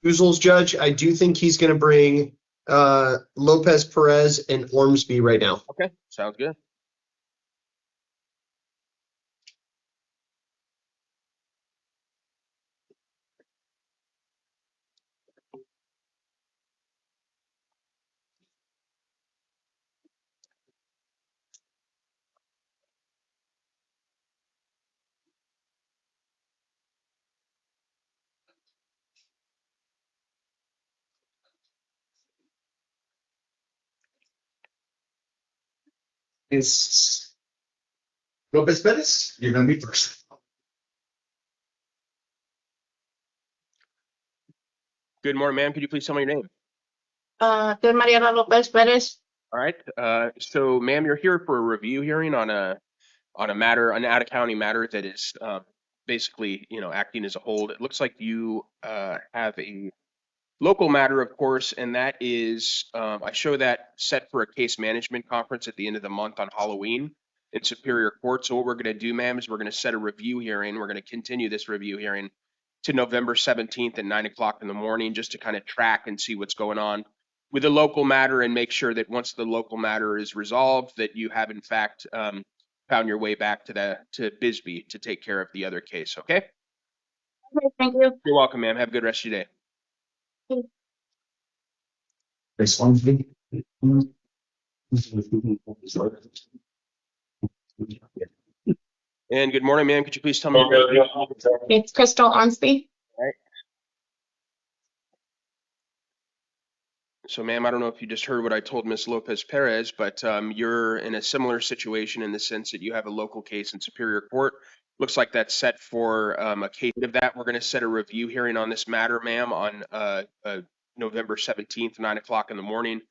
Oozles, Judge. I do think he's going to bring Lopez Perez and Ormsby right now. Okay, sounds good. It's Lopez Perez. You're going to be first. Good morning, ma'am. Could you please tell me your name? Mariana Lopez Perez. All right. So, ma'am, you're here for a review hearing on a matter, an out-of-county matter that is basically, acting as a hold. It looks like you have a local matter, of course, and that is, I show that set for a case management conference at the end of the month on Halloween in Superior Court. So what we're going to do, ma'am, is we're going to set a review hearing. We're going to continue this review hearing to November 17th at 9 o'clock in the morning, just to kind of track and see what's going on with the local matter and make sure that once the local matter is resolved, that you have in fact found your way back to Bisbee to take care of the other case. Okay? Okay, thank you. You're welcome, ma'am. Have a good rest of your day. This one's big. And good morning, ma'am. Could you please tell me? It's Crystal Ormsby. Right. So, ma'am, I don't know if you just heard what I told Ms. Lopez Perez, but you're in a similar situation in the sense that you have a local case in Superior Court. Looks like that's set for a case of that. We're going to set a review hearing on this matter, ma'am, on November 17th, 9 o'clock in the morning,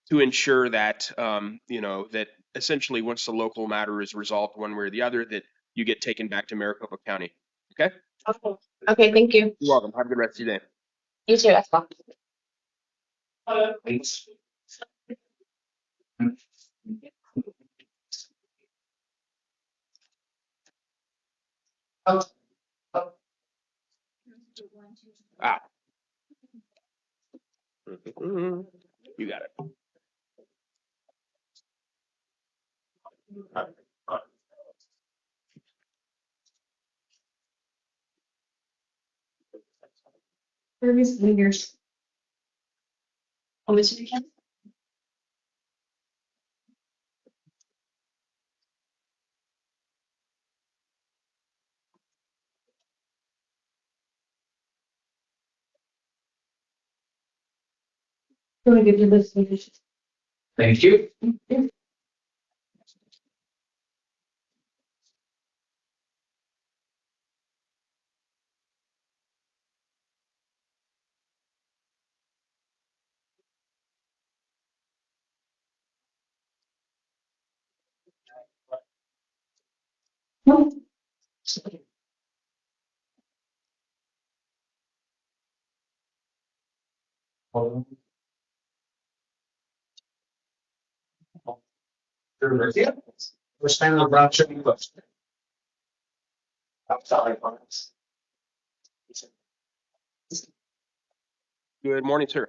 to ensure that, that essentially once the local matter is resolved one way or the other, that you get taken back to Maricopa County. Okay? Okay, thank you. You're welcome. Have a good rest of your day. You too, as well. Thanks. Ah. You got it. Service leaders. Oh, Mr. Buchanan? I'm gonna give you this. Thank you. First time I'm brought you question. I'm sorry, Marcus. Good morning, sir.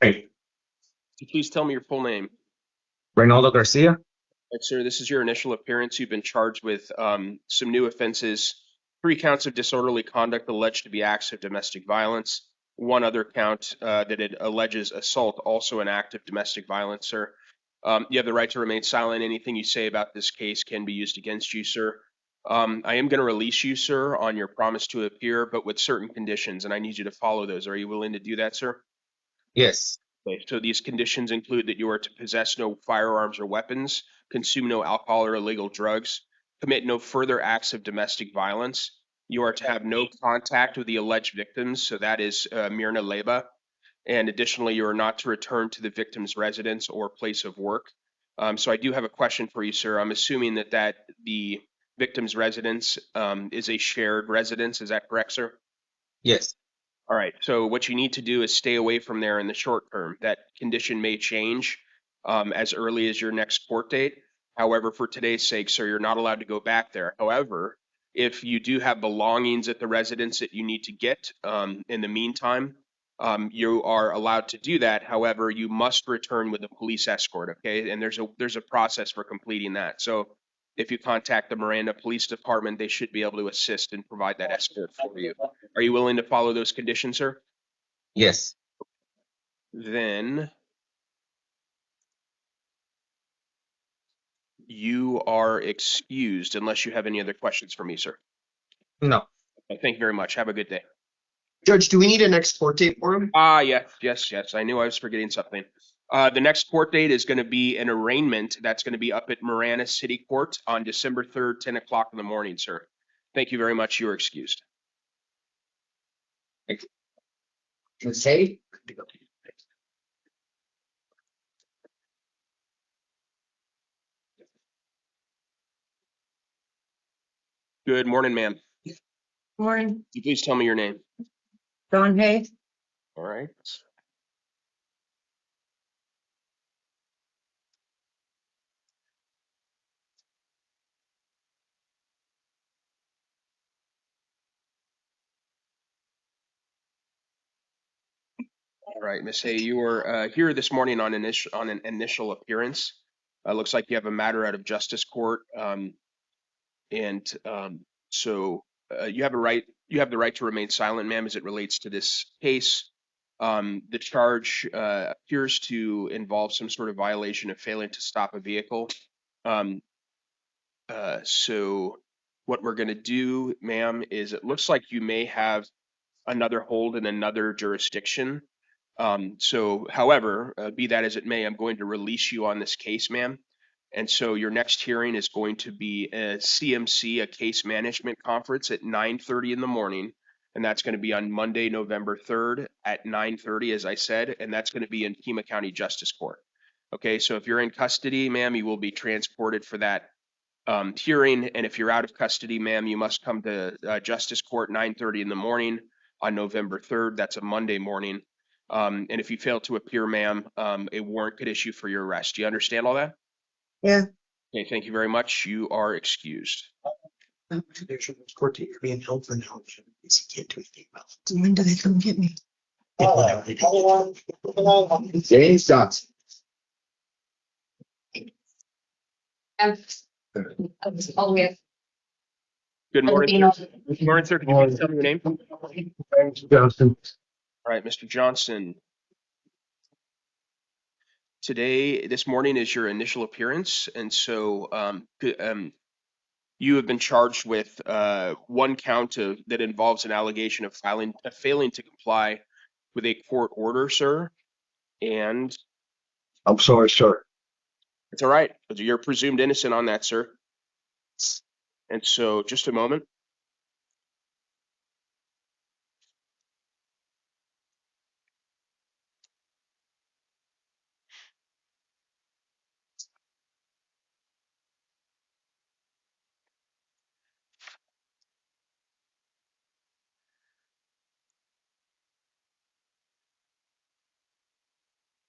Hey, Could you please tell me your full name? Reynaldo Garcia. Right, sir, this is your initial appearance. You've been charged with some new offenses, 3 counts of disorderly conduct alleged to be acts of domestic violence, 1 other count that it alleges assault, also an act of domestic violence, sir. You have the right to remain silent. Anything you say about this case can be used against you, sir. I am going to release you, sir, on your promise to appear, but with certain conditions, and I need you to follow those. Are you willing to do that, sir? Yes. Okay, so these conditions include that you are to possess no firearms or weapons, consume no alcohol or illegal drugs, commit no further acts of domestic violence. You are to have no contact with the alleged victims, so that is Mirna Leba. And additionally, you are not to return to the victim's residence or place of work. So I do have a question for you, sir. I'm assuming that the victim's residence is a shared residence. Is that correct, sir? Yes. All right. So what you need to do is stay away from there in the short term. That condition may change as early as your next court date. However, for today's sake, sir, you're not allowed to go back there. However, if you do have belongings at the residence that you need to get in the meantime, you are allowed to do that. However, you must return with a police escort. Okay, and there's a process for completing that. So if you contact the Miranda Police Department, they should be able to assist and provide that escort for you. Are you willing to follow those conditions, sir? Yes. Then you are excused unless you have any other questions for me, sir. No. Thank you very much. Have a good day. Judge, do we need an next court date for him? Yes. I knew I was forgetting something. The next court date is going to be an arraignment that's going to be up at Marana City Court on December 3rd, 10 o'clock in the morning, sir. Thank you very much. You are excused. Say. Good morning, ma'am. Morning, Can you please tell me your name? Dawn Hayes. All right. All right, Miss Hay, you are here this morning on an initial appearance. Looks like you have a matter out of justice court, and so you have the right to remain silent, ma'am, as it relates to this case. The charge appears to involve some sort of violation of failing to stop a vehicle. So what we're going to do, ma'am, is it looks like you may have another hold in another jurisdiction. However, be that as it may, I'm going to release you on this case, ma'am. And so your next hearing is going to be a CMC, a case management conference at 9:30 in the morning. And that's going to be on Monday, November 3rd at 9:30, as I said, and that's going to be in Pima County Justice Court. Okay, so if you're in custody, ma'am, you will be transported for that hearing. And if you're out of custody, ma'am, you must come to Justice Court 9:30 in the morning on November 3rd. That's a Monday morning. And if you fail to appear, ma'am, a warrant could issue for your arrest. Do you understand all that? Yeah. Okay, thank you very much. You are excused. Court date, you're being held for now. He can't do anything about it. When do they come get me? James Johnson. Oh, yeah. Good morning, sir. Good morning, sir. Could you please tell me your name? James Johnson. All right, Mr. Johnson. This morning is your initial appearance, and so you have been charged with one count that involves an allegation of failing to comply with a court order, sir. And I'm sorry, sir. it's all right. You're presumed innocent on that, sir. And so, just a moment.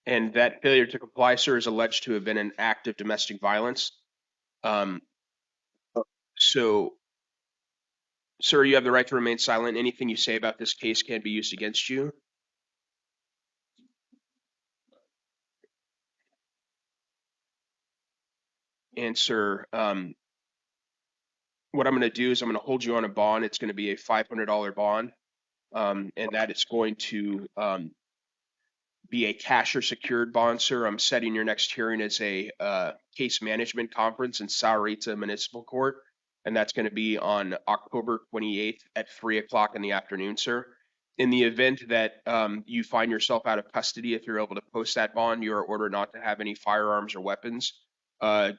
And that failure to comply, sir, is alleged to have been an act of domestic violence. So, sir, you have the right to remain silent. Anything you say about this case can be used against you. And, sir, what I'm going to do is I'm going to hold you on a bond. It's going to be a $500 bond, and that is going to be a cash or secured bond, sir. I'm setting your next hearing as a case management conference in Sahuarita Municipal Court, and that's going to be on October 28th at 3 o'clock in the afternoon, sir. In the event that you find yourself out of custody, if you're able to post that bond, you are ordered not to have any firearms or weapons,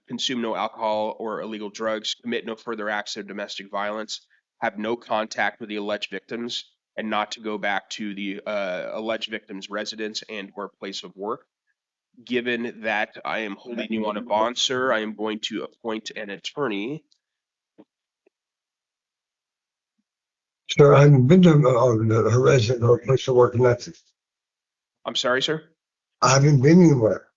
consume no alcohol or illegal drugs, commit no further acts of domestic violence, have no contact with the alleged victims, and not to go back to the alleged victim's residence and or place of work. Given that I am holding you on a bond, sir, I am going to appoint an attorney. Sir, I haven't been to her resident or place of work, and that's, I'm sorry, sir. I haven't been anywhere.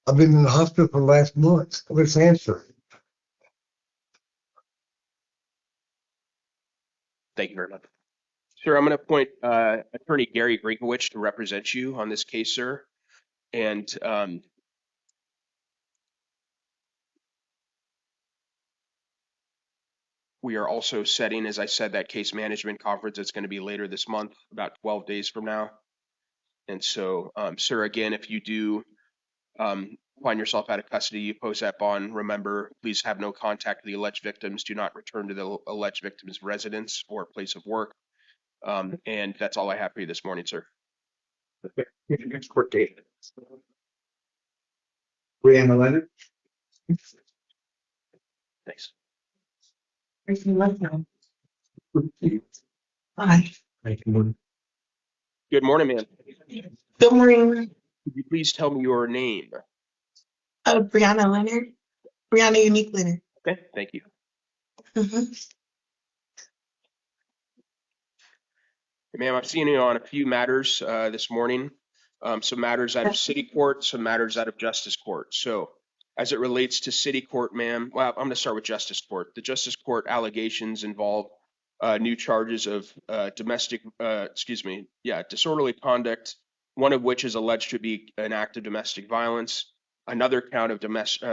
I've been in the hospital for the last month with cancer. Thank you very much. Sir, I'm going to appoint Attorney Gary Grinkowicz to represent you on this case, sir. And we are also setting, as I said, that case management conference that's going to be later this month, about 12 days from now. And so, sir, again, if you do find yourself out of custody, you post that bond, remember, please have no contact with the alleged victims. Do not return to the alleged victim's residence or place of work. And that's all I have for you this morning, sir. Okay. Here's your next court date. Brianna Leonard. Thanks. Where's the left now? Hi. Thank you. Good morning, ma'am. Good morning, Could you please tell me your name? Brianna Leonard. Brianna Unique Leonard. Okay, thank you. Mhm. Ma'am, I've seen you on a few matters this morning. Some matters out of city court, some matters out of justice court. So as it relates to city court, ma'am, well, I'm going to start with justice court. The justice court allegations involve new charges of disorderly conduct, one of which is alleged to be an act of domestic violence. Another count of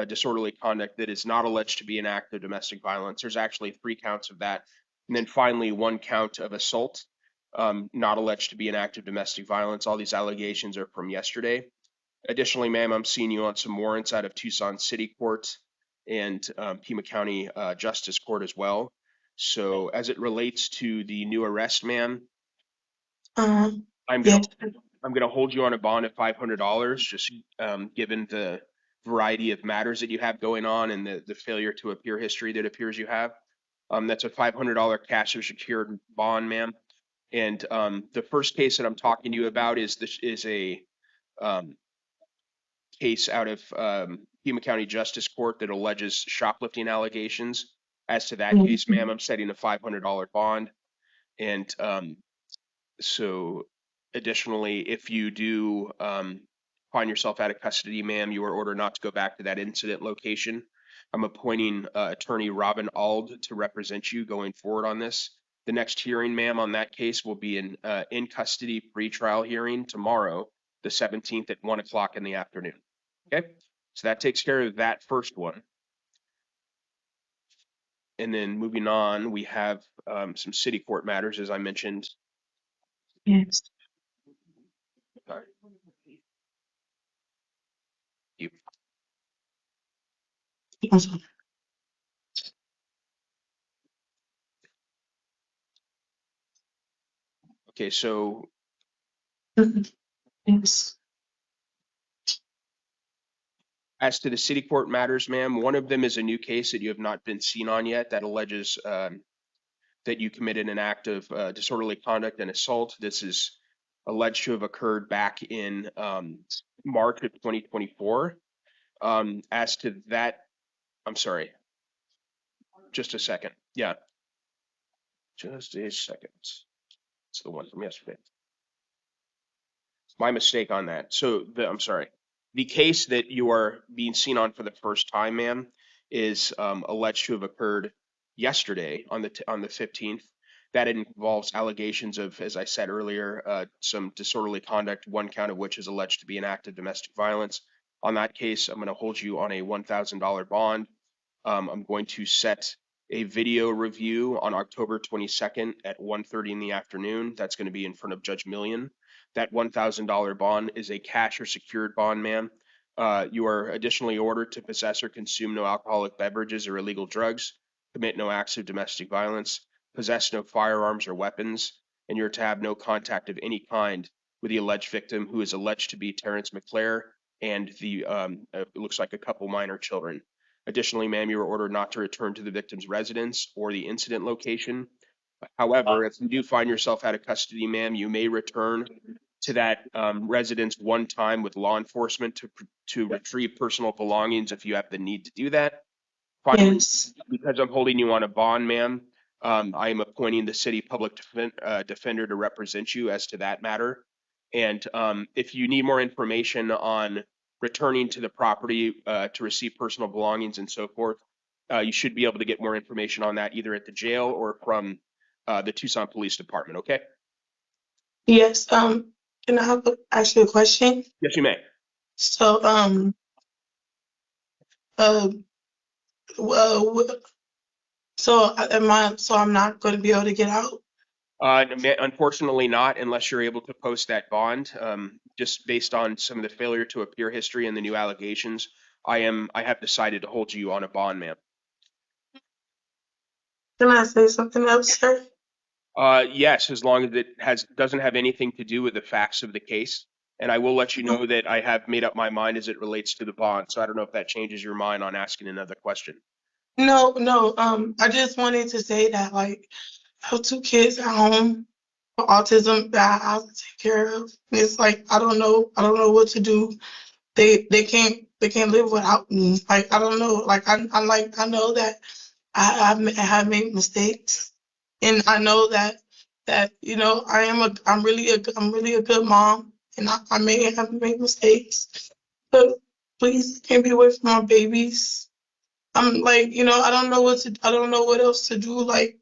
disorderly conduct that is not alleged to be an act of domestic violence. There's actually 3 counts of that. And then finally, 1 count of assault. Not alleged to be an act of domestic violence. All these allegations are from yesterday. Additionally, ma'am, I'm seeing you on some warrants out of Tucson City Court and Pima County Justice Court as well. So as it relates to the new arrest, ma'am, I'm Yeah. gonna hold you on a bond of $500, just given the variety of matters that you have going on and the failure to appear history that appears you have. That's a $500 cash or secured bond, ma'am. And the first case that I'm talking to you about is a case out of Pima County Justice Court that alleges shoplifting allegations. As to that case, ma'am, I'm setting a $500 bond. And so additionally, if you do find yourself out of custody, ma'am, you are ordered not to go back to that incident location. I'm appointing attorney Robin Ald to represent you going forward on this. The next hearing, ma'am, on that case will be an in custody pretrial hearing tomorrow, the 17th at 1 o'clock in the afternoon. Okay, so that takes care of that first one. And then moving on, we have some city court matters, as I mentioned. Yes. Sorry. You. Awesome. Okay, so Yes. as to the city court matters, ma'am, one of them is a new case that you have not been seen on yet that alleges that you committed an act of disorderly conduct and assault. This is alleged to have occurred back in March of 2024. As to that, I'm sorry, just a second. Yeah, just a second. It's the one from yesterday. My mistake on that. So I'm sorry. The case that you are being seen on for the first time, ma'am, is alleged to have occurred yesterday on the 15th. That involves allegations of, as I said earlier, some disorderly conduct, 1 count of which is alleged to be an act of domestic violence. On that case, I'm going to hold you on a $1,000 bond. I'm going to set a video review on October 22nd at 1:30 in the afternoon. That's going to be in front of Judge Million. That $1,000 bond is a cash or secured bond, ma'am. You are additionally ordered to possess or consume no alcoholic beverages or illegal drugs, commit no acts of domestic violence, possess no firearms or weapons, and you're to have no contact of any kind with the alleged victim, who is alleged to be Terrence McClare and the it looks like a couple minor children. Additionally, ma'am, you are ordered not to return to the victim's residence or the incident location. However, if you do find yourself out of custody, ma'am, you may return to that residence one time with law enforcement to retrieve personal belongings if you have the need to do that. Finally, Yes. because I'm holding you on a bond, ma'am, I am appointing the city public defender to represent you as to that matter. And if you need more information on returning to the property to receive personal belongings and so forth, you should be able to get more information on that either at the jail or from the Tucson Police Department, okay? Yes. Can I ask you a question? Yes, you may. So, uh, so I'm not going to be able to get out. Unfortunately not, unless you're able to post that bond. Just based on some of the failure to appear history and the new allegations, I have decided to hold you on a bond, ma'am. Can I say something else, sir? Yes, as long as it doesn't have anything to do with the facts of the case. And I will let you know that I have made up my mind as it relates to the bond. So I don't know if that changes your mind on asking another question. No, no. I just wanted to say that like I have two kids at home with autism that I have to take care of. And it's like I don't know what to do. They can't live without me. Like I don't know. Like I know that I have made mistakes, and I know that you know I'm really a good mom, and I may have made mistakes, but please can't be away from my babies. I'm like, you know, I don't know what else to do. Like,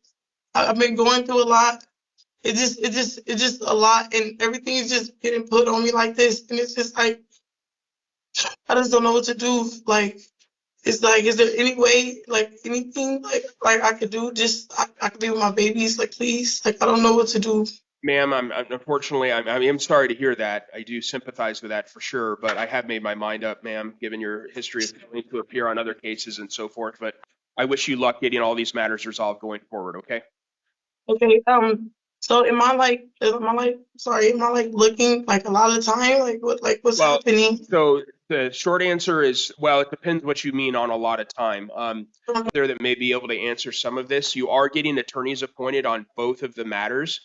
I've been going through a lot. It's just a lot, and everything is just getting put on me like this, and it's just like, I just don't know what to do. Like, it's like, is there any way, like, anything, like I could do? Just, I could be with my babies, like, please. Like, I don't know what to do. Ma'am, unfortunately, I am sorry to hear that. I do sympathize with that for sure, but I have made my mind up, ma'am, given your history of failing to appear on other cases and so forth. But I wish you luck getting all these matters resolved going forward, okay? Okay, so am I like looking like a lot of time? Like, what's Well, happening? so the short answer is, well, it depends what you mean on a lot of time. There that may be able to answer some of this. You are getting attorneys appointed on both of the matters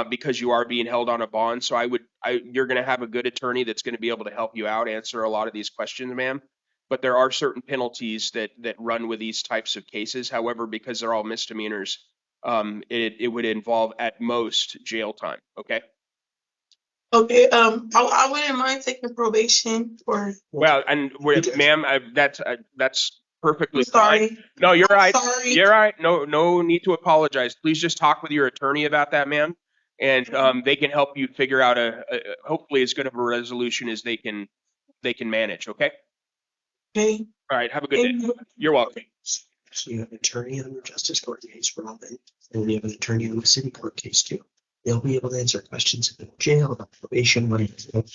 because you are being held on a bond. So you're going to have a good attorney that's going to be able to help you out, answer a lot of these questions, ma'am. But there are certain penalties that run with these types of cases. However, because they're all misdemeanors, it would involve at most jail time. Okay. Okay, I wouldn't mind taking probation for. Well, and ma'am, that's perfectly I'm fine. sorry. No, you're I'm right. sorry. You're right. No need to apologize. Please just talk with your attorney about that, ma'am, and they can help you figure out hopefully as good of a resolution as they can manage. Okay. Okay. All right. Have a good day. Thank you. You're welcome. So you have an attorney on your justice court case, Robin, and you have an attorney on the city court case too. They'll be able to answer questions about jail, about probation, whatever. Hold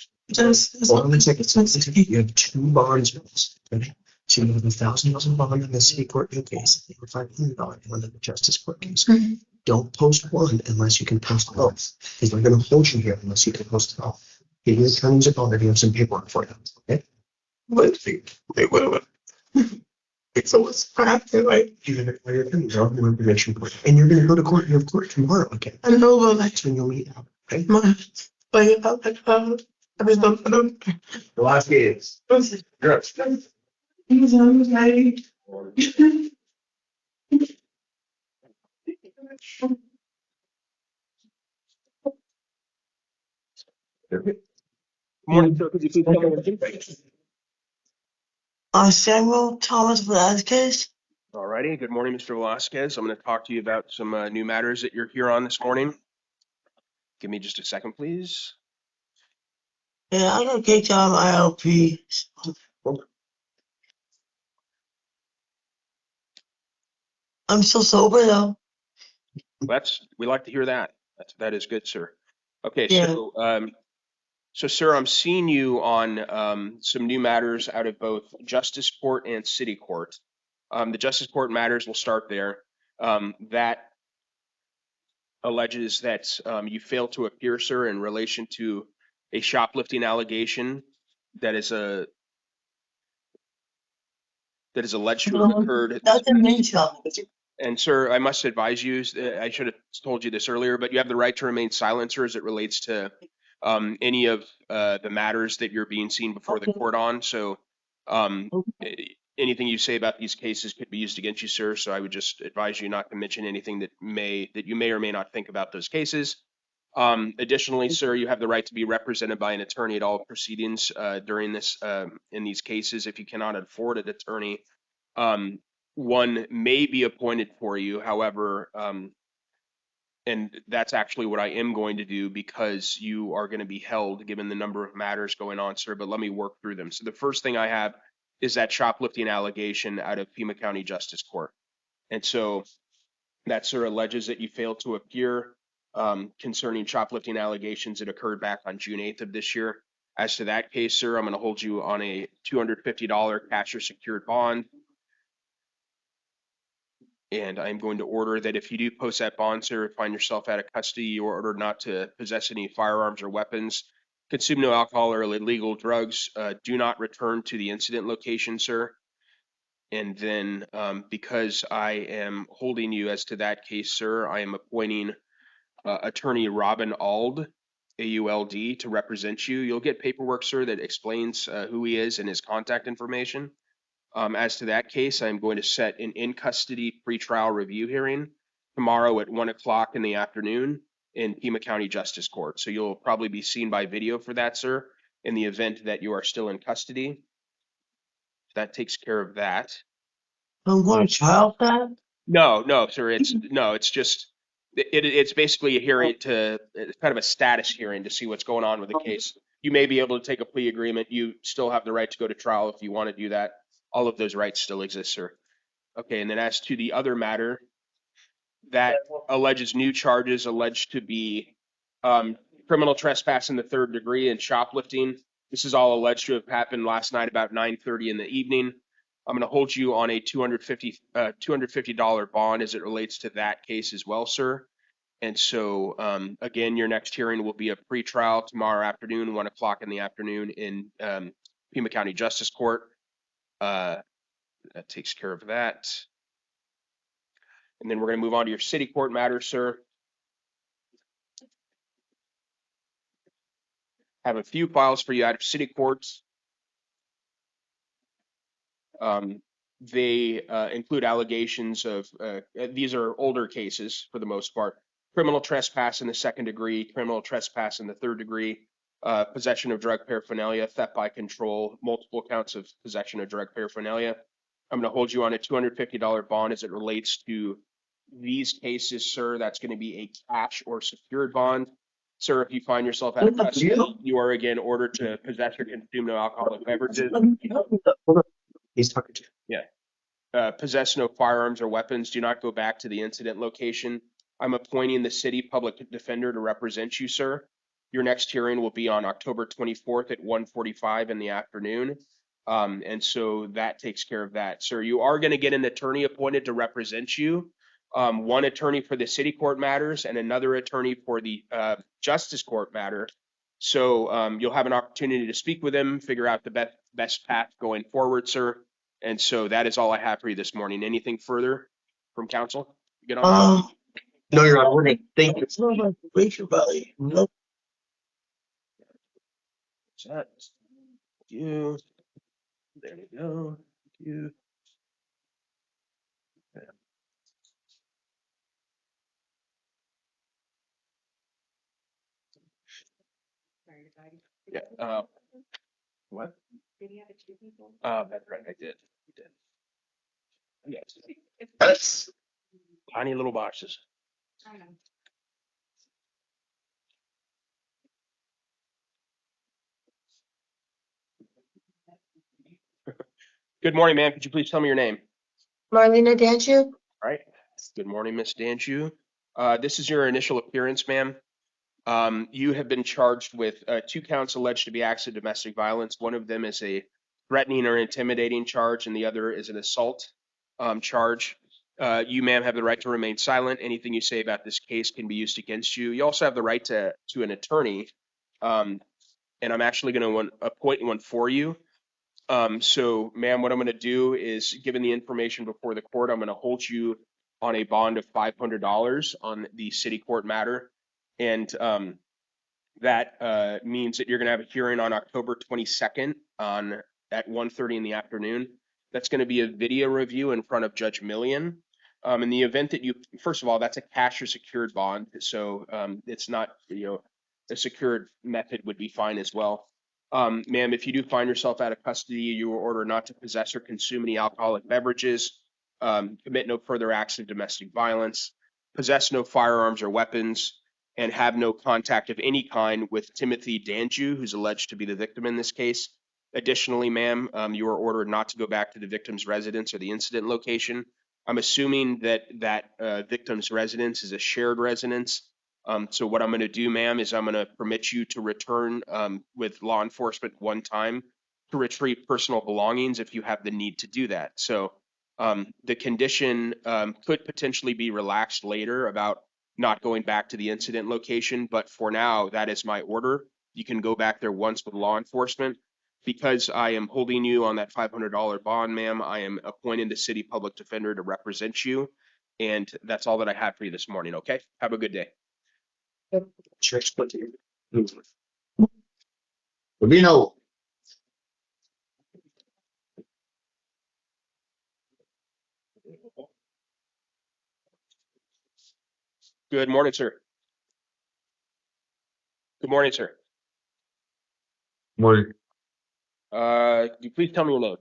on a second. You have two bonds bills. Okay? So you have $1,000 bond on the city court case, and you have $500 on the justice court case. Mhm. Don't post one unless you can post both, because they're going to hold you here unless you can post it all. Give your attorneys a call. They have some paperwork for you. Okay? Wait. So what's happening? Like, You're going to call your attorneys on more information for it. And you're going to go to court. You have court tomorrow. Okay? I know, but like, That's when you'll meet up. Okay? my, I just don't, I don't. The last is. You're up. Morning, sir. Could you please tell me what you think? Samuel Thomas Velazquez. All righty. Good morning, Mr. Velasquez. I'm going to talk to you about some new matters that you're here on this morning. Give me just a second, please. Yeah, I got kicked out of ILP. I'm still sober though. We like to hear that. That is good, sir. Okay, Yeah. so sir, I'm seeing you on some new matters out of both Justice Court and City Court. The Justice Court matters will start there. That alleges that you failed to appear, sir, in relation to a shoplifting allegation that is alleged to have occurred. That's a main shop. And sir, I must advise you, I should have told you this earlier, but you have the right to remain silent, sir, as it relates to any of the matters that you're being seen before the court on. So anything you say about these cases could be used against you, sir. So I would just advise you not to mention anything that you may or may not think about those cases. Additionally, sir, you have the right to be represented by an attorney at all proceedings during this in these cases. If you cannot afford an attorney, one may be appointed for you. However, And that's actually what I am going to do because you are going to be held given the number of matters going on, sir. But let me work through them. So the first thing I have is that shoplifting allegation out of Pima County Justice Court. And so that, sir, alleges that you failed to appear concerning shoplifting allegations that occurred back on June 8th of this year. As to that case, sir, I'm going to hold you on a $250 cash or secured bond. And I'm going to order that if you do post that bond, sir, find yourself out of custody, you are ordered not to possess any firearms or weapons, consume no alcohol or illegal drugs, do not return to the incident location, sir. And then because I am holding you as to that case, sir, I am appointing attorney Robin Auld, AULD, to represent you. You'll get paperwork, sir, that explains who he is and his contact information. As to that case, I'm going to set an in-custody pretrial review hearing tomorrow at 1 o'clock in the afternoon in Pima County Justice Court. So you'll probably be seen by video for that, sir, in the event that you are still in custody. That takes care of that. I'm going to trial for that. No, sir. It's just it's basically a hearing it's kind of a status hearing to see what's going on with the case. You may be able to take a plea agreement. You still have the right to go to trial if you want to do that. All of those rights still exist, sir. Okay, and then as to the other matter that alleges new charges alleged to be criminal trespass in the third degree and shoplifting. This is all alleged to have happened last night about 9:30 in the evening. I'm going to hold you on a $250 bond as it relates to that case as well, sir. And so, again, your next hearing will be a pretrial tomorrow afternoon, 1 o'clock in the afternoon in Pima County Justice Court. That takes care of that. And then we're going to move on to your city court matter, sir. Have a few files for you out of city courts. They include allegations of, these are older cases for the most part, criminal trespass in the second degree, criminal trespass in the third degree, possession of drug paraphernalia, theft by control, multiple counts of possession of drug paraphernalia. I'm going to hold you on a $250 bond as it relates to these cases, sir. That's going to be a cash or secured bond. Sir, if you find yourself out of custody, you are again ordered to possess or consume no alcoholic beverages. He's talking to you. Possess no firearms or weapons. Do not go back to the incident location. I'm appointing the city public defender to represent you, sir. Your next hearing will be on October 24th at 1:45 in the afternoon. And so that takes care of that. Sir, you are going to get an attorney appointed to represent you. One attorney for the city court matters and another attorney for the justice court matter. So you'll have an opportunity to speak with him, figure out the best path going forward, sir. And so that is all I have for you this morning. Anything further from council? Get on. No, Your Honor, we're good. Thank you. It's not like racial value. No. Thank you. There you go. Thank you. Yeah. What? Did you have a two people? That's right. I did. Yes. Yes. Tiny little boxes. I know. Good morning, ma'am. Could you please tell me your name? Marlena Danchu? All right. Good morning, Miss Danchu. This is your initial appearance, ma'am. You have been charged with 2 counts alleged to be acts of domestic violence. One of them is a threatening or intimidating charge, and the other is an assault charge. You, ma'am, have the right to remain silent. Anything you say about this case can be used against you. You also have the right to an attorney, and I'm actually going to appoint one for you. So, ma'am, what I'm going to do is, given the information before the court, I'm going to hold you on a bond of $500 on the city court matter. And that means that you're going to have a hearing on October 22nd at 1:30 in the afternoon. That's going to be a video review in front of Judge Millian. In the event that first of all, that's a cash or secured bond. So it's not, a secured method would be fine as well. Ma'am, if you do find yourself out of custody, you are ordered not to possess or consume any alcoholic beverages, commit no further acts of domestic violence, possess no firearms or weapons, and have no contact of any kind with Timothy Danju, who's alleged to be the victim in this case. Additionally, ma'am, you are ordered not to go back to the victim's residence or the incident location. I'm assuming that victim's residence is a shared residence. So what I'm going to do, ma'am, is I'm going to permit you to return with law enforcement one time to retrieve personal belongings if you have the need to do that. So the condition could potentially be relaxed later about not going back to the incident location, but for now, that is my order. You can go back there once with law enforcement. Because I am holding you on that $500 bond, ma'am, I am appointing the city public defender to represent you. And that's all that I have for you this morning, okay? Have a good day. Church split here. Rubino. Good morning, sir. Good morning, sir. Morning. Could you please tell me your name?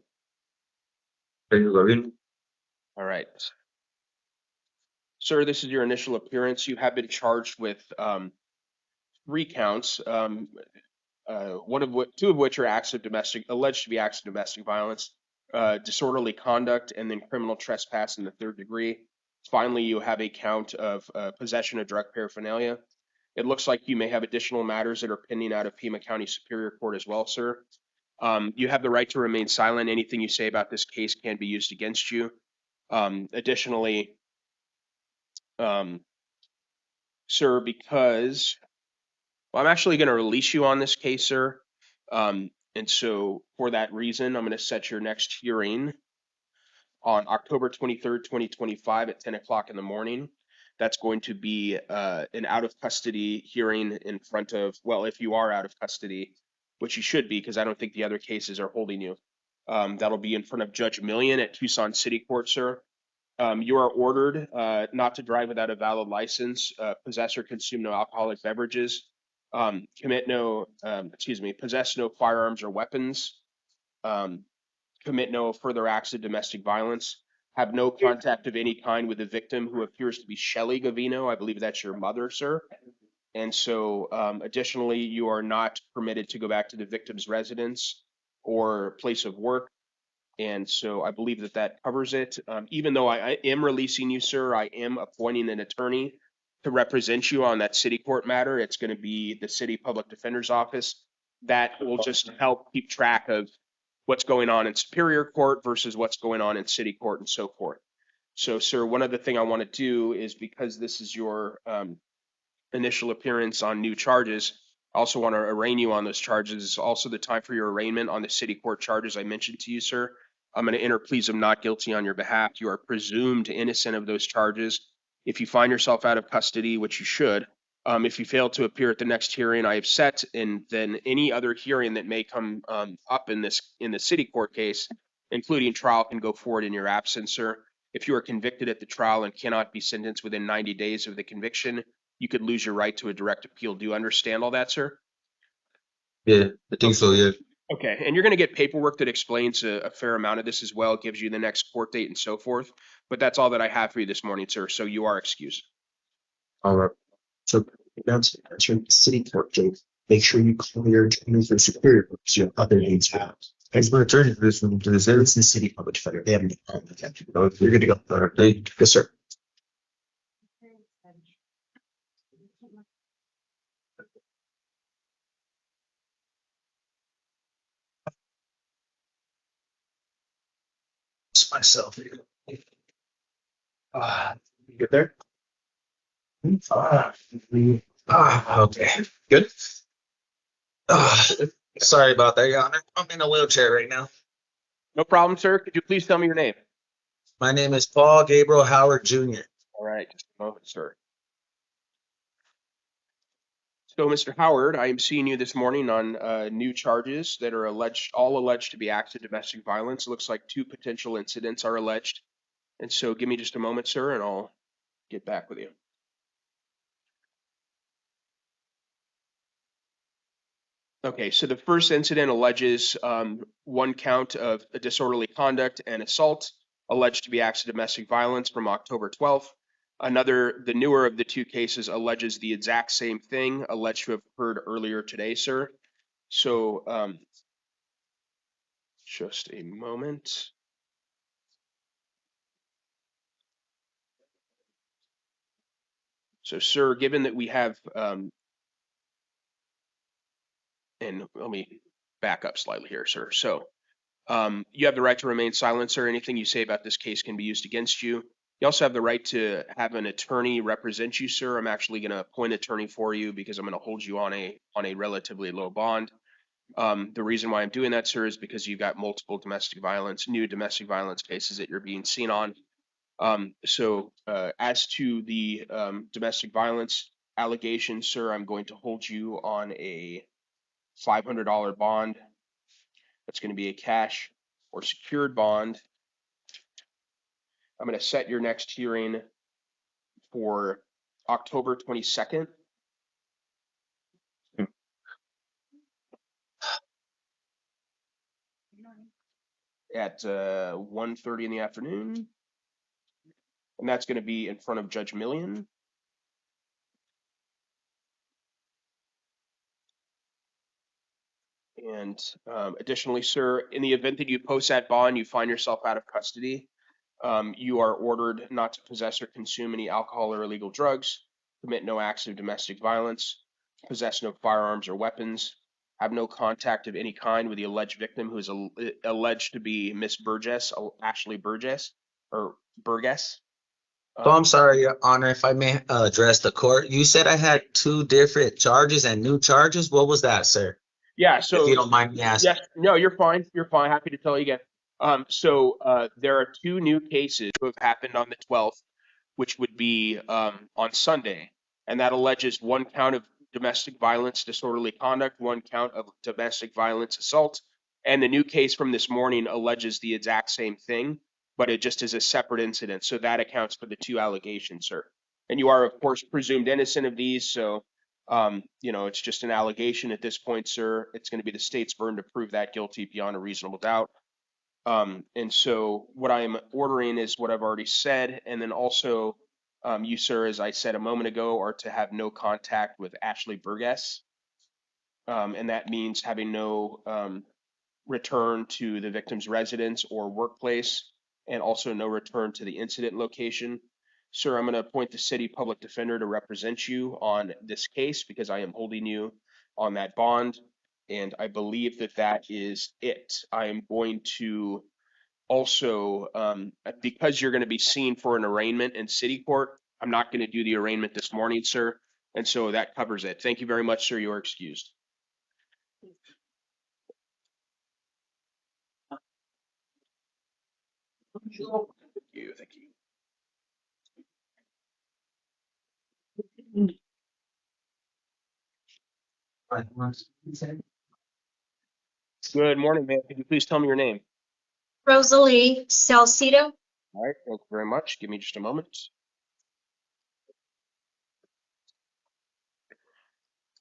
Rubino. All right. Sir, this is your initial appearance. You have been charged with 3 counts, two of which are alleged to be acts of domestic violence, disorderly conduct, and then criminal trespass in the 3rd degree. Finally, you have a count of possession of drug paraphernalia. It looks like you may have additional matters that are pending out of Pima County Superior Court as well, sir. You have the right to remain silent. Anything you say about this case can be used against you. Additionally, sir, because I'm actually going to release you on this case, sir. And so for that reason, I'm going to set your next hearing on October 23rd, 2025 at 10 o'clock in the morning. That's going to be an out of custody hearing in front of, well, if you are out of custody, which you should be, because I don't think the other cases are holding you. That'll be in front of Judge Million at Tucson City Court, sir. You are ordered not to drive without a valid license, possess or consume no alcoholic beverages, possess no firearms or weapons, commit no further acts of domestic violence, have no contact of any kind with the victim who appears to be Shelly Gavino. I believe that's your mother, sir. And so additionally, you are not permitted to go back to the victim's residence or place of work. And so I believe that that covers it. Even though I am releasing you, sir, I am appointing an attorney to represent you on that city court matter. It's going to be the city public defender's office. That will just help keep track of what's going on in Superior Court versus what's going on in city court and so forth. So, sir, one other thing I want to do is, because this is your initial appearance on new charges, I also want to arraign you on those charges. It's also the time for your arraignment on the city court charges I mentioned to you, sir. I'm going to enter pleas of not guilty on your behalf. You are presumed innocent of those charges. If you find yourself out of custody, which you should, if you fail to appear at the next hearing I have set, and then any other hearing that may come up in the city court case, including trial, can go forward in your absence, sir. If you are convicted at the trial and cannot be sentenced within 90 days of the conviction, you could lose your right to a direct appeal. Do you understand all that, sir? Yeah, I think so, yeah. Okay, and you're going to get paperwork that explains a fair amount of this as well. It gives you the next court date and so forth. But that's all that I have for you this morning, sir. So you are excused. All right. So that's your city court, Jake. Make sure you call your attorney for Superior Court, because you have other needs for that. Thanks for attorney for this one. To this area. It's the city public defender. They haven't done it yet. Oh, You're good to go. all right. Yes, sir. It's myself. You good there? Okay. Good. Sorry about that, Your Honor. I'm in a wheelchair right now. No problem, sir. Could you please tell me your name? My name is Paul Gabriel Howard Jr. All right, just a moment, sir. So, Mr. Howard, I am seeing you this morning on new charges that are all alleged to be acts of domestic violence. It looks like 2 potential incidents are alleged. And so give me just a moment, sir, and I'll get back with you. Okay, so the first incident alleges 1 count of disorderly conduct and assault, alleged to be acts of domestic violence from October 12th. The newer of the two cases alleges the exact same thing, alleged to have occurred earlier today, sir. So, just a moment. So, sir, given that we have, and let me back up slightly here, sir. So, you have the right to remain silent, sir. Anything you say about this case can be used against you. You also have the right to have an attorney represent you, sir. I'm actually going to appoint an attorney for you because I'm going to hold you on a relatively low bond. The reason why I'm doing that, sir, is because you've got multiple new domestic violence cases that you're being seen on. As to the domestic violence allegations, sir, I'm going to hold you on a $500 bond. That's going to be a cash or secured bond. I'm going to set your next hearing for October 22nd at 1:30 in the afternoon. And that's going to be in front of Judge Million. And additionally, sir, in the event that you post that bond, you find yourself out of custody, you are ordered not to possess or consume any alcohol or illegal drugs, commit no acts of domestic violence, possess no firearms or weapons, have no contact of any kind with the alleged victim, who is alleged to be Miss Burgess, Ashley Burgess, or Burgess. So I'm sorry, Your Honor, if I may address the court. You said I had two different charges and new charges. What was that, sir? Yeah, If so you don't mind me asking. yes, no, you're fine. You're fine. Happy to tell you again. There are two new cases who have happened on the 12th, which would be on Sunday, and that alleges one count of domestic violence, disorderly conduct, one count of domestic violence assault, and the new case from this morning alleges the exact same thing, but it just is a separate incident. So that accounts for the two allegations, sir. And you are, of course, presumed innocent of these, so it's just an allegation at this point, sir. It's going to be the state's burden to prove that guilty beyond a reasonable doubt. And so what I am ordering is what I've already said. And then also, you, sir, as I said a moment ago, are to have no contact with Ashley Burgess. And that means having no return to the victim's residence or workplace, and also no return to the incident location. Sir, I'm going to appoint the city public defender to represent you on this case because I am holding you on that bond. And I believe that that is it. I am going to also, because you're going to be seen for an arraignment in city court, I'm not going to do the arraignment this morning, sir. And so that covers it. Thank you very much, sir. You are excused. Thank you. Thank you. Good morning, ma'am. Could you please tell me your name? Rosalie Salcido. All right, thank you very much. Give me just a moment.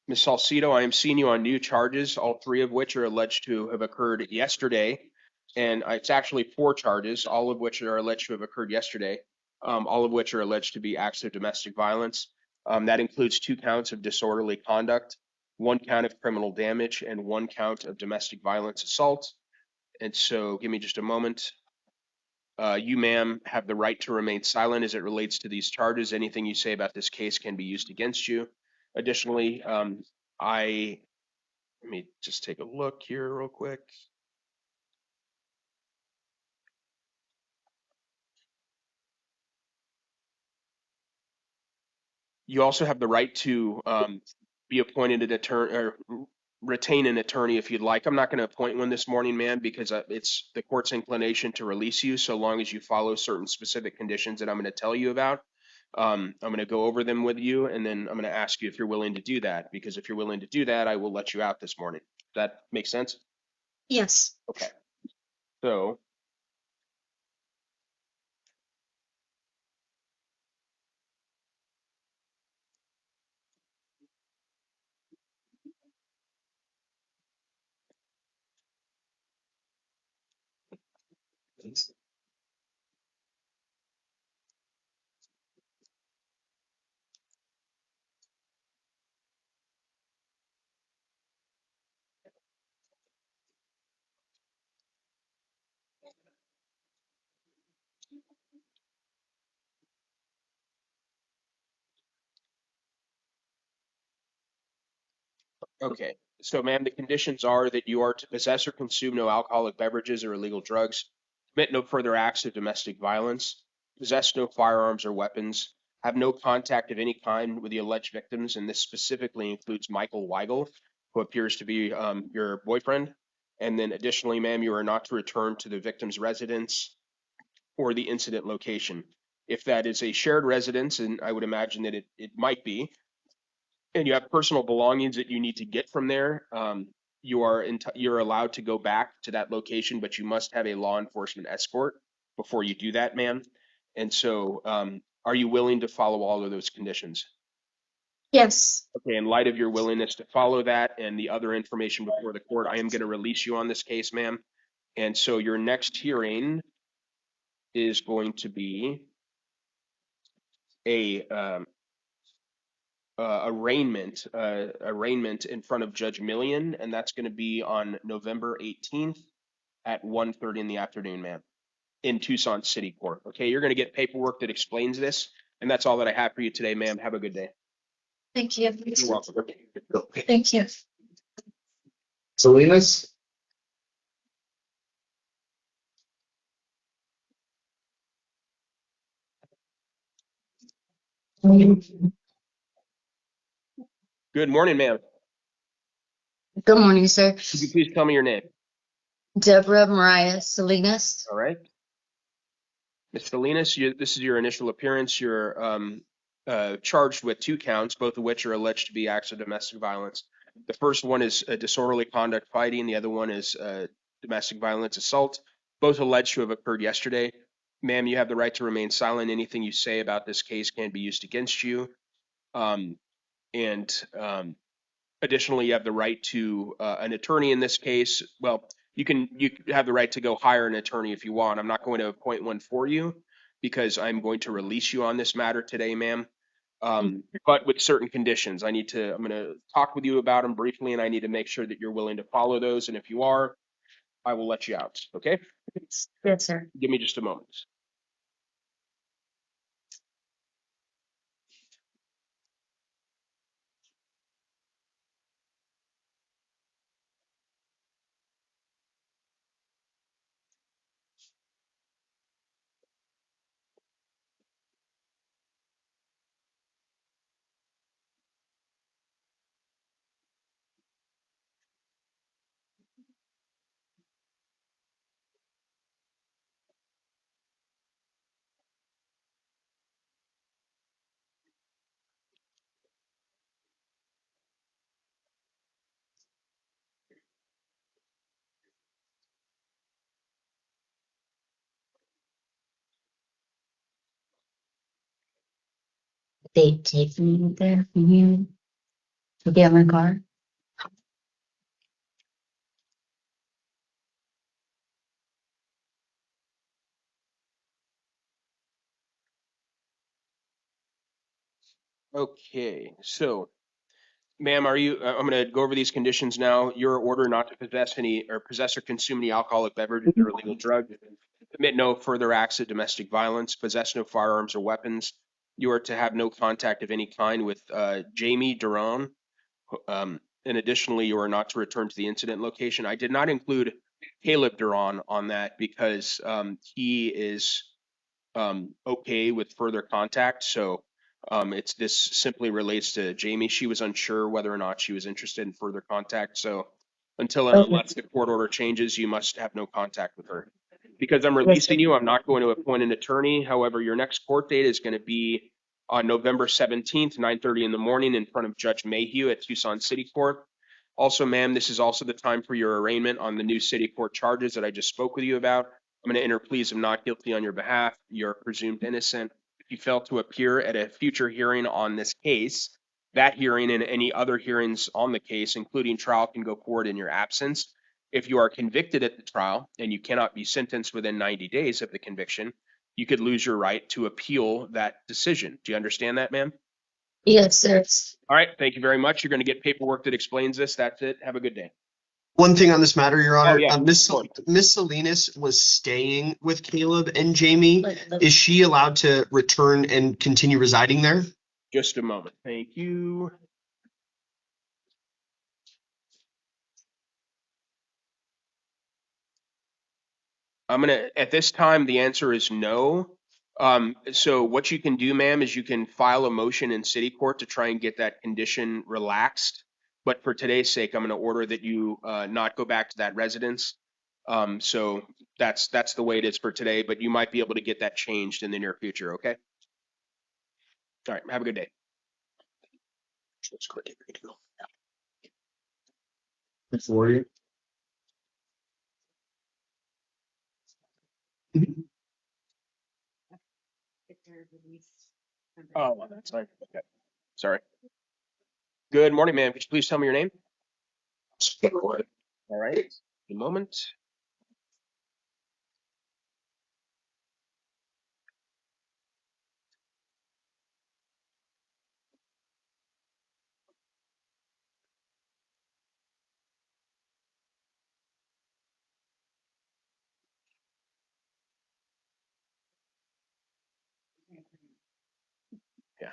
Ms. Salcido, I am seeing you on new charges, all three of which are alleged to have occurred yesterday. And it's actually four charges, all of which are alleged to have occurred yesterday, all of which are alleged to be acts of domestic violence. That includes 2 counts of disorderly conduct, 1 count of criminal damage, and 1 count of domestic violence assault. And so give me just a moment. You, ma'am, have the right to remain silent as it relates to these charges. Anything you say about this case can be used against you. Additionally, let me just take a look here real quick. You also have the right to be appointed an attorney or retain an attorney if you'd like. I'm not going to appoint one this morning, ma'am, because it's the court's inclination to release you so long as you follow certain specific conditions that I'm going to tell you about. I'm going to go over them with you, and then I'm going to ask you if you're willing to do that, because if you're willing to do that, I will let you out this morning. Does that make sense? Yes. Okay. So Okay, so ma'am, the conditions are that you are to possess or consume no alcoholic beverages or illegal drugs, commit no further acts of domestic violence, possess no firearms or weapons, have no contact of any kind with the alleged victims, and this specifically includes Michael Weigel, who appears to be your boyfriend. And then additionally, ma'am, you are not to return to the victim's residence or the incident location. If that is a shared residence, and I would imagine that it might be, and you have personal belongings that you need to get from there, you're allowed to go back to that location, but you must have a law enforcement escort before you do that, ma'am. And so, are you willing to follow all of those conditions? Yes. Okay, in light of your willingness to follow that and the other information before the court, I am going to release you on this case, ma'am. And so your next hearing is going to be a arraignment in front of Judge Millian, and that's going to be on November 18th at 1:30 in the afternoon, ma'am, in Tucson City Court. Okay, you're going to get paperwork that explains this, and that's all that I have for you today, ma'am. Have a good day. Thank you. You're welcome. Okay. Thank you. Salinas? Good morning, ma'am. Good morning, sir. Could you please tell me your name? Deborah Mariah Salinas. All right. Ms. Salinas, this is your initial appearance. You're charged with 2 counts, both of which are alleged to be acts of domestic violence. The first one is a disorderly conduct fighting. The other one is domestic violence assault. Both alleged to have occurred yesterday. Ma'am, you have the right to remain silent. Anything you say about this case can be used against you. Additionally, you have the right to an attorney in this case. Well, you have the right to go hire an attorney if you want. I'm not going to appoint one for you because I'm going to release you on this matter today, ma'am. But with certain conditions, I'm going to talk with you about them briefly, and I need to make sure that you're willing to follow those. And if you are, I will let you out. Okay? Yes, sir. Give me just a moment. They take me there from here to get my car. Okay, so ma'am, I'm going to go over these conditions now. Your order not to possess or consume any alcoholic beverages or illegal drugs, commit no further acts of domestic violence, possess no firearms or weapons. You are to have no contact of any kind with Jamie Duran. And additionally, you are not to return to the incident location. I did not include Caleb Duran on that because he is okay with further contact. So this simply relates to Jamie. She was unsure whether or not she was interested in further contact. So until and unless the court order changes, you must have no contact with her. Because I'm releasing you, I'm not going to appoint an attorney. However, your next court date is going to be on November 17th, 9:30 in the morning in front of Judge Mayhew at Tucson City Court. Also, ma'am, this is also the time for your arraignment on the new city court charges that I just spoke with you about. I'm going to enter pleas of not guilty on your behalf. You're presumed innocent. If you fail to appear at a future hearing on this case, that hearing and any other hearings on the case, including trial, can go forward in your absence. If you are convicted at the trial and you cannot be sentenced within 90 days of the conviction, you could lose your right to appeal that decision. Do you understand that, ma'am? Yes, sir. All right. Thank you very much. You're going to get paperwork that explains this. That's it. Have a good day. One thing on this matter, Your Honor, yeah. Miss Salinas was staying with Caleb and Jamie. Is she allowed to return and continue residing there? Just a moment. Thank you. At this time, the answer is no. So what you can do, ma'am, is you can file a motion in city court to try and get that condition relaxed. But for today's sake, I'm gonna order that you, not go back to that residence. So that's the way it is for today, but you might be able to get that changed in the near future, okay? All right, have a good day. Let's go get ready to go. Before you. Oh, that's fine. Okay, sorry. Good morning, ma'am. Could you please tell me your name? All right, a moment. Yeah.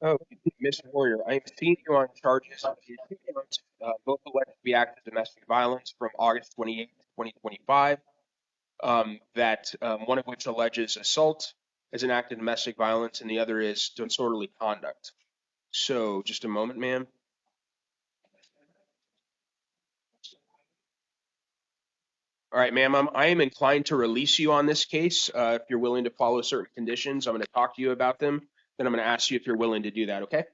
Oh, Miss Warrior, I'm seeing you on charges of two counts, both alleged to be acts of domestic violence from August 28th, 2025. That one of which alleges assault as an act of domestic violence, and the other is disorderly conduct. So, just a moment, ma'am. All right, ma'am, I am inclined to release you on this case. If you're willing to follow certain conditions, I'm going to talk to you about them. Then I'm going to ask you if you're willing to do that, okay?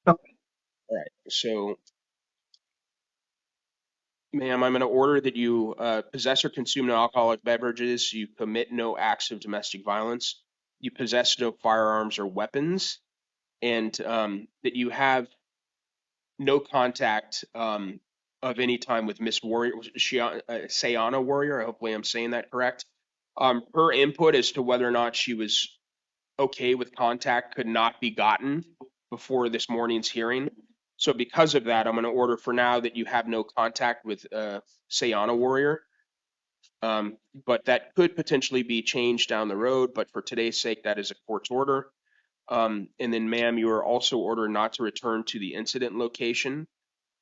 Okay. All right, so, ma'am, I'm going to order that you possess or consume no alcoholic beverages, you commit no acts of domestic violence, you possess no firearms or weapons, and that you have no contact of any time with Miss Warrior, Sayana Warrior. Hopefully, I'm saying that correct. Her input as to whether or not she was okay with contact could not be gotten before this morning's hearing. So, because of that, I'm going to order for now that you have no contact with Sayana Warrior. But that could potentially be changed down the road. But for today's sake, that is a court's order. And then, ma'am, you are also ordered not to return to the incident location.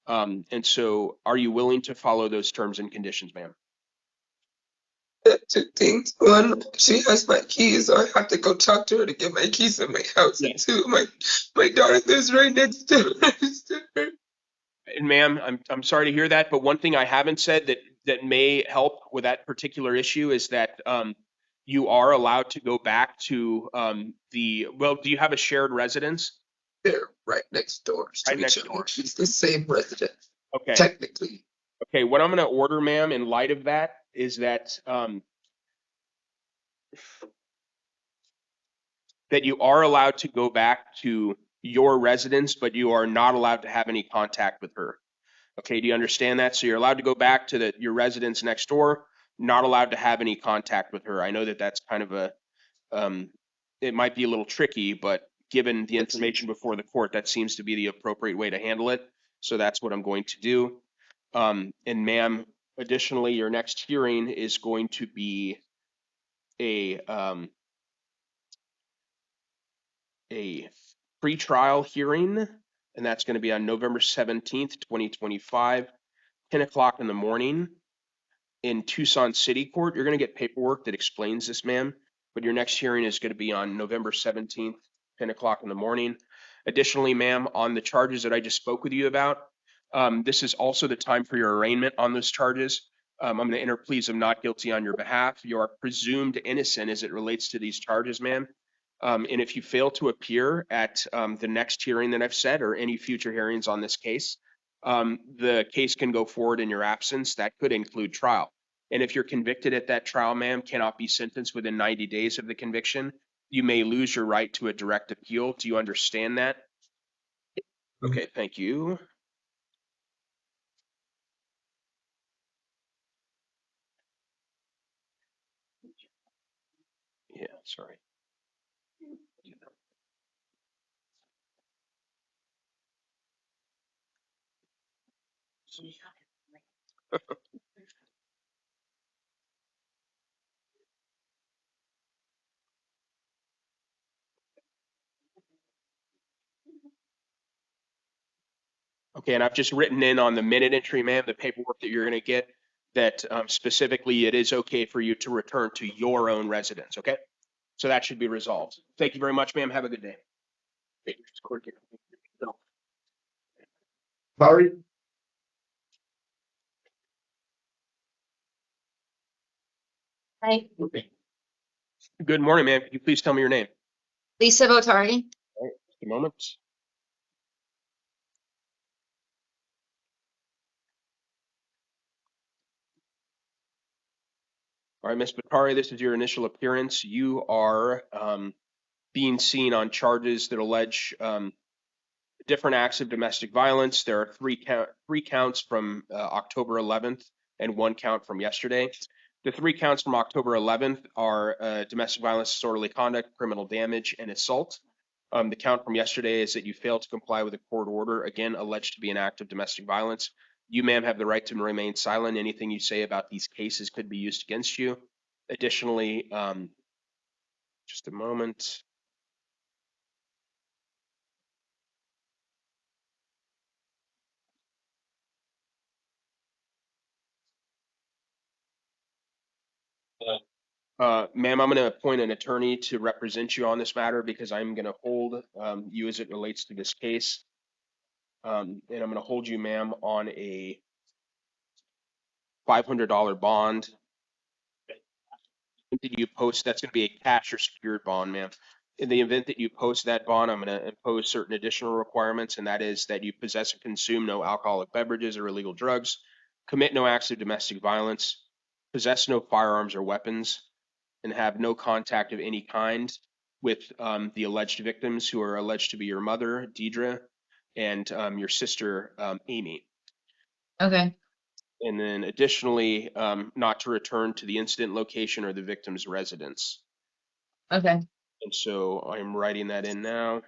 And so are you willing to follow those terms and conditions, ma'am? Two things. One, she has my keys, so I have to go talk to her to get my keys in my house. Yeah. And two, my daughter lives right next to her. And ma'am, I'm sorry to hear that, but one thing I haven't said that may help with that particular issue is that you are allowed to go back to well, do you have a shared residence? They're right next door to Right next each other. door. It's the same resident, Okay. technically. Okay, what I'm going to order, ma'am, in light of that is that that you are allowed to go back to your residence, but you are not allowed to have any contact with her. Okay, do you understand that? So you're allowed to go back to your residence next door, not allowed to have any contact with her. I know that that's kind of a, it might be a little tricky, but given the information before the court, that seems to be the appropriate way to handle it. So that's what I'm going to do. And ma'am, additionally, your next hearing is going to be a pre-trial hearing, and that's going to be on November 17th, 2025, 10 o'clock in the morning in Tucson City Court. You're going to get paperwork that explains this, ma'am, but your next hearing is going to be on November 17th, 10 o'clock in the morning. Additionally, ma'am, on the charges that I just spoke with you about, this is also the time for your arraignment on those charges. I'm going to enter pleas of not guilty on your behalf. You are presumed innocent as it relates to these charges, ma'am. And if you fail to appear at the next hearing that I've set or any future hearings on this case, the case can go forward in your absence. That could include trial. And if you're convicted at that trial, ma'am, cannot be sentenced within 90 days of the conviction, you may lose your right to a direct appeal. Do you understand that? Okay, thank you. Yeah, sorry. Okay, and I've just written in on the minute entry, ma'am, the paperwork that you're going to get. that specifically it is okay for you to return to your own residence, okay? So that should be resolved. Thank you very much, ma'am. Have a good day. Sorry. Hi, Good morning, ma'am. Could you please tell me your name? Lisa Botari. All right, just a moment. All right, Ms. Batari, this is your initial appearance. You are being seen on charges that allege different acts of domestic violence. There are three counts from October 11th and one count from yesterday. The three counts from October 11th are domestic violence, disorderly conduct, criminal damage, and assault. The count from yesterday is that you failed to comply with a court order, again, alleged to be an act of domestic violence. You, ma'am, have the right to remain silent. Anything you say about these cases could be used against you. Additionally, just a moment. Ma'am, I'm going to appoint an attorney to represent you on this matter because I'm going to hold you as it relates to this case. And I'm going to hold you, ma'am, on a $500 bond. That you post, that's going to be a cash or secured bond, ma'am. In the event that you post that bond, I'm going to impose certain additional requirements, and that is that you possess and consume no alcoholic beverages or illegal drugs, commit no acts of domestic violence, possess no firearms or weapons, and have no contact of any kind with the alleged victims who are alleged to be your mother, Deidre, and your sister, Amy. Okay. And then additionally, not to return to the incident location or the victim's residence. Okay. And so I'm writing that in now.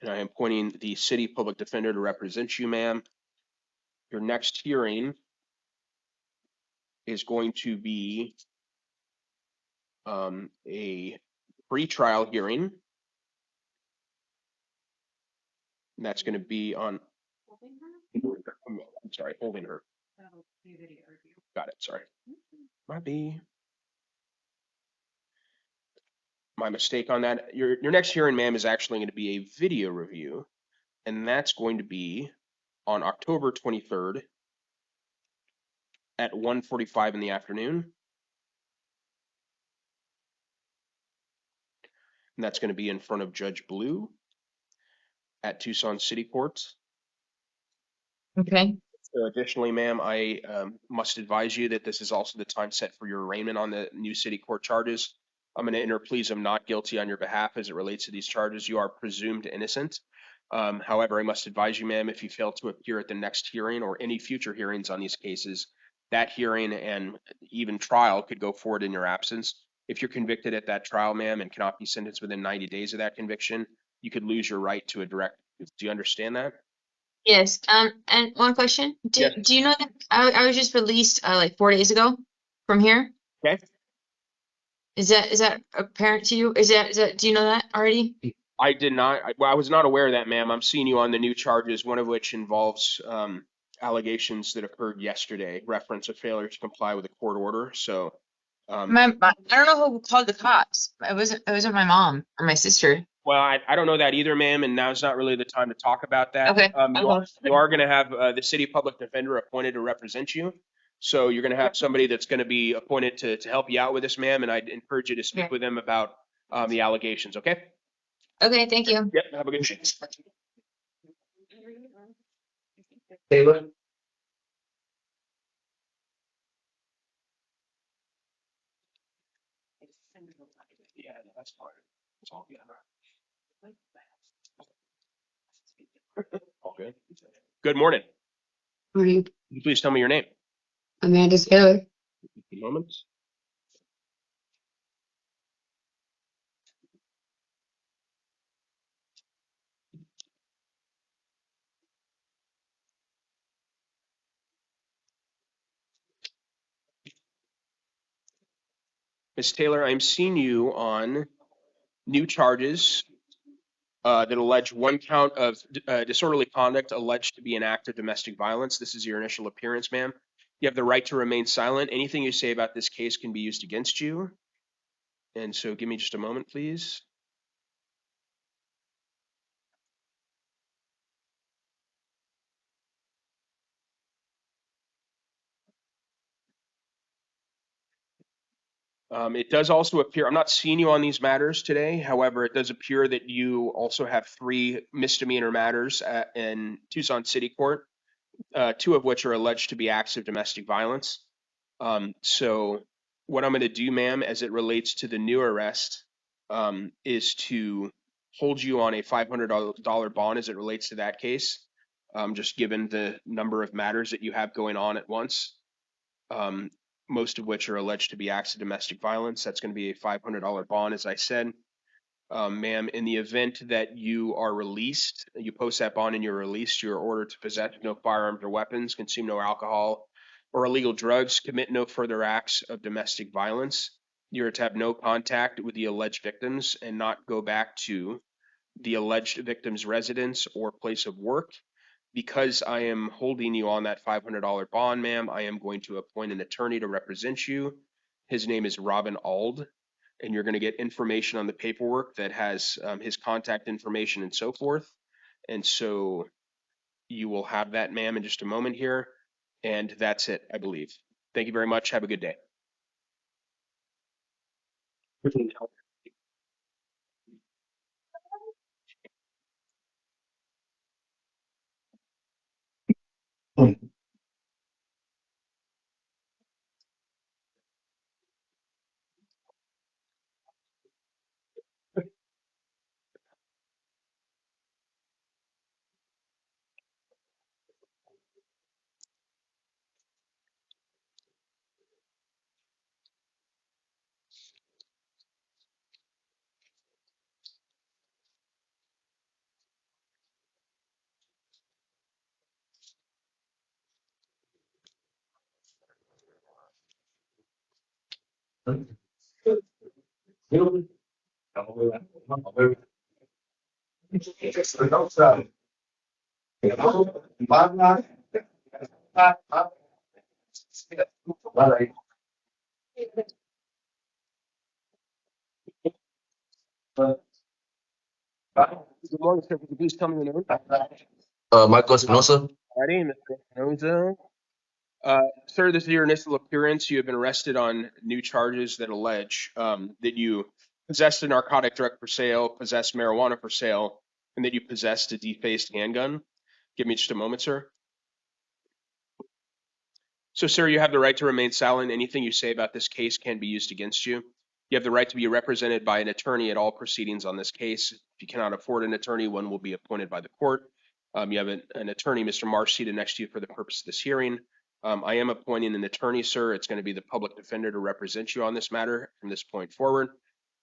And I am appointing the city public defender to represent you, ma'am. Your next hearing is going to be a pre-trial hearing. And that's going to be on, I'm sorry, holding her. Got it, sorry. Might be my mistake on that. Your next hearing, ma'am, is actually going to be a video review. And that's going to be on October 23rd at 1:45 in the afternoon. And that's going to be in front of Judge Blue at Tucson City Court. Okay. Additionally, ma'am, I must advise you that this is also the time set for your arraignment on the new city court charges. I'm going to enter pleas of not guilty on your behalf as it relates to these charges. You are presumed innocent. However, I must advise you, ma'am, if you fail to appear at the next hearing or any future hearings on these cases, that hearing and even trial could go forward in your absence. If you're convicted at that trial, ma'am, and cannot be sentenced within 90 days of that conviction, you could lose your right to a direct. Do you understand that? Yes. And one question. Do you know that I was just released like 4 days ago from here? Okay. Is that apparent to you? Is that do you know that already? I did not. I was not aware of that, ma'am. I'm seeing you on the new charges, one of which involves allegations that occurred yesterday, reference a failure to comply with a court order. So, I don't know who called the cops. It wasn't my mom or my sister. well, I don't know that either, ma'am, and now's not really the time to talk about that. Okay. You are going to have the city public defender appointed to represent you. So you're going to have somebody that's going to be appointed to help you out with this, ma'am, and I'd encourage you to speak with them about the allegations, okay? Okay, thank you. Yep, have a good day. Taylor? Yeah, that's fine. It's all good. All good. Good morning. Morning, Can you please tell me your name? Amanda Taylor. A moment. Ms. Taylor, I'm seeing you on new charges that allege one count of disorderly conduct alleged to be an act of domestic violence. This is your initial appearance, ma'am. You have the right to remain silent. Anything you say about this case can be used against you. And so give me just a moment, please. It does also appear, I'm not seeing you on these matters today. However, it does appear that you also have 3 misdemeanor matters in Tucson City Court, 2 of which are alleged to be acts of domestic violence. So what I'm going to do, ma'am, as it relates to the new arrest, is to hold you on a $500 bond as it relates to that case, just given the number of matters that you have going on at once. Most of which are alleged to be acts of domestic violence. That's going to be a $500 bond, as I said. Ma'am, in the event that you are released, you post that bond and you're released, you're ordered to possess no firearms or weapons, consume no alcohol or illegal drugs, commit no further acts of domestic violence. You're to have no contact with the alleged victims and not go back to the alleged victim's residence or place of work. Because I am holding you on that $500 bond, ma'am, I am going to appoint an attorney to represent you. His name is Robin Ald, and you're going to get information on the paperwork that has his contact information and so forth. And so you will have that, ma'am, in just a moment here. And that's it, I believe. Thank you very much. Have a good day. Good morning, sir. Could you please tell me your name? Michael Espinosa. Alrighty, Mr. Espinoza. Sir, this is your initial appearance. You have been arrested on new charges that allege that you possessed a narcotic drug for sale, possessed marijuana for sale, and that you possessed a defaced handgun. Give me just a moment, sir. So, sir, you have the right to remain silent. Anything you say about this case can be used against you. You have the right to be represented by an attorney at all proceedings on this case. If you cannot afford an attorney, one will be appointed by the court. You have an attorney, Mr. Marsh, seated next to you for the purpose of this hearing. I am appointing an attorney, sir. It's going to be the public defender to represent you on this matter from this point forward.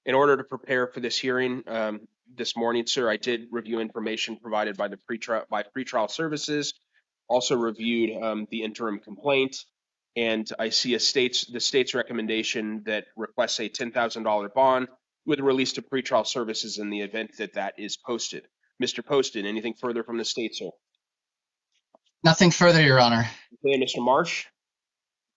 In order to prepare for this hearing this morning, sir, I did review information provided by the pretrial services. Also reviewed the interim complaint, and I see the state's recommendation that requests a $10,000 bond with release to pretrial services in the event that that is posted. Mr. Poston, anything further from the state, sir? Nothing further, Your Honor. Okay, Mr. Marsh?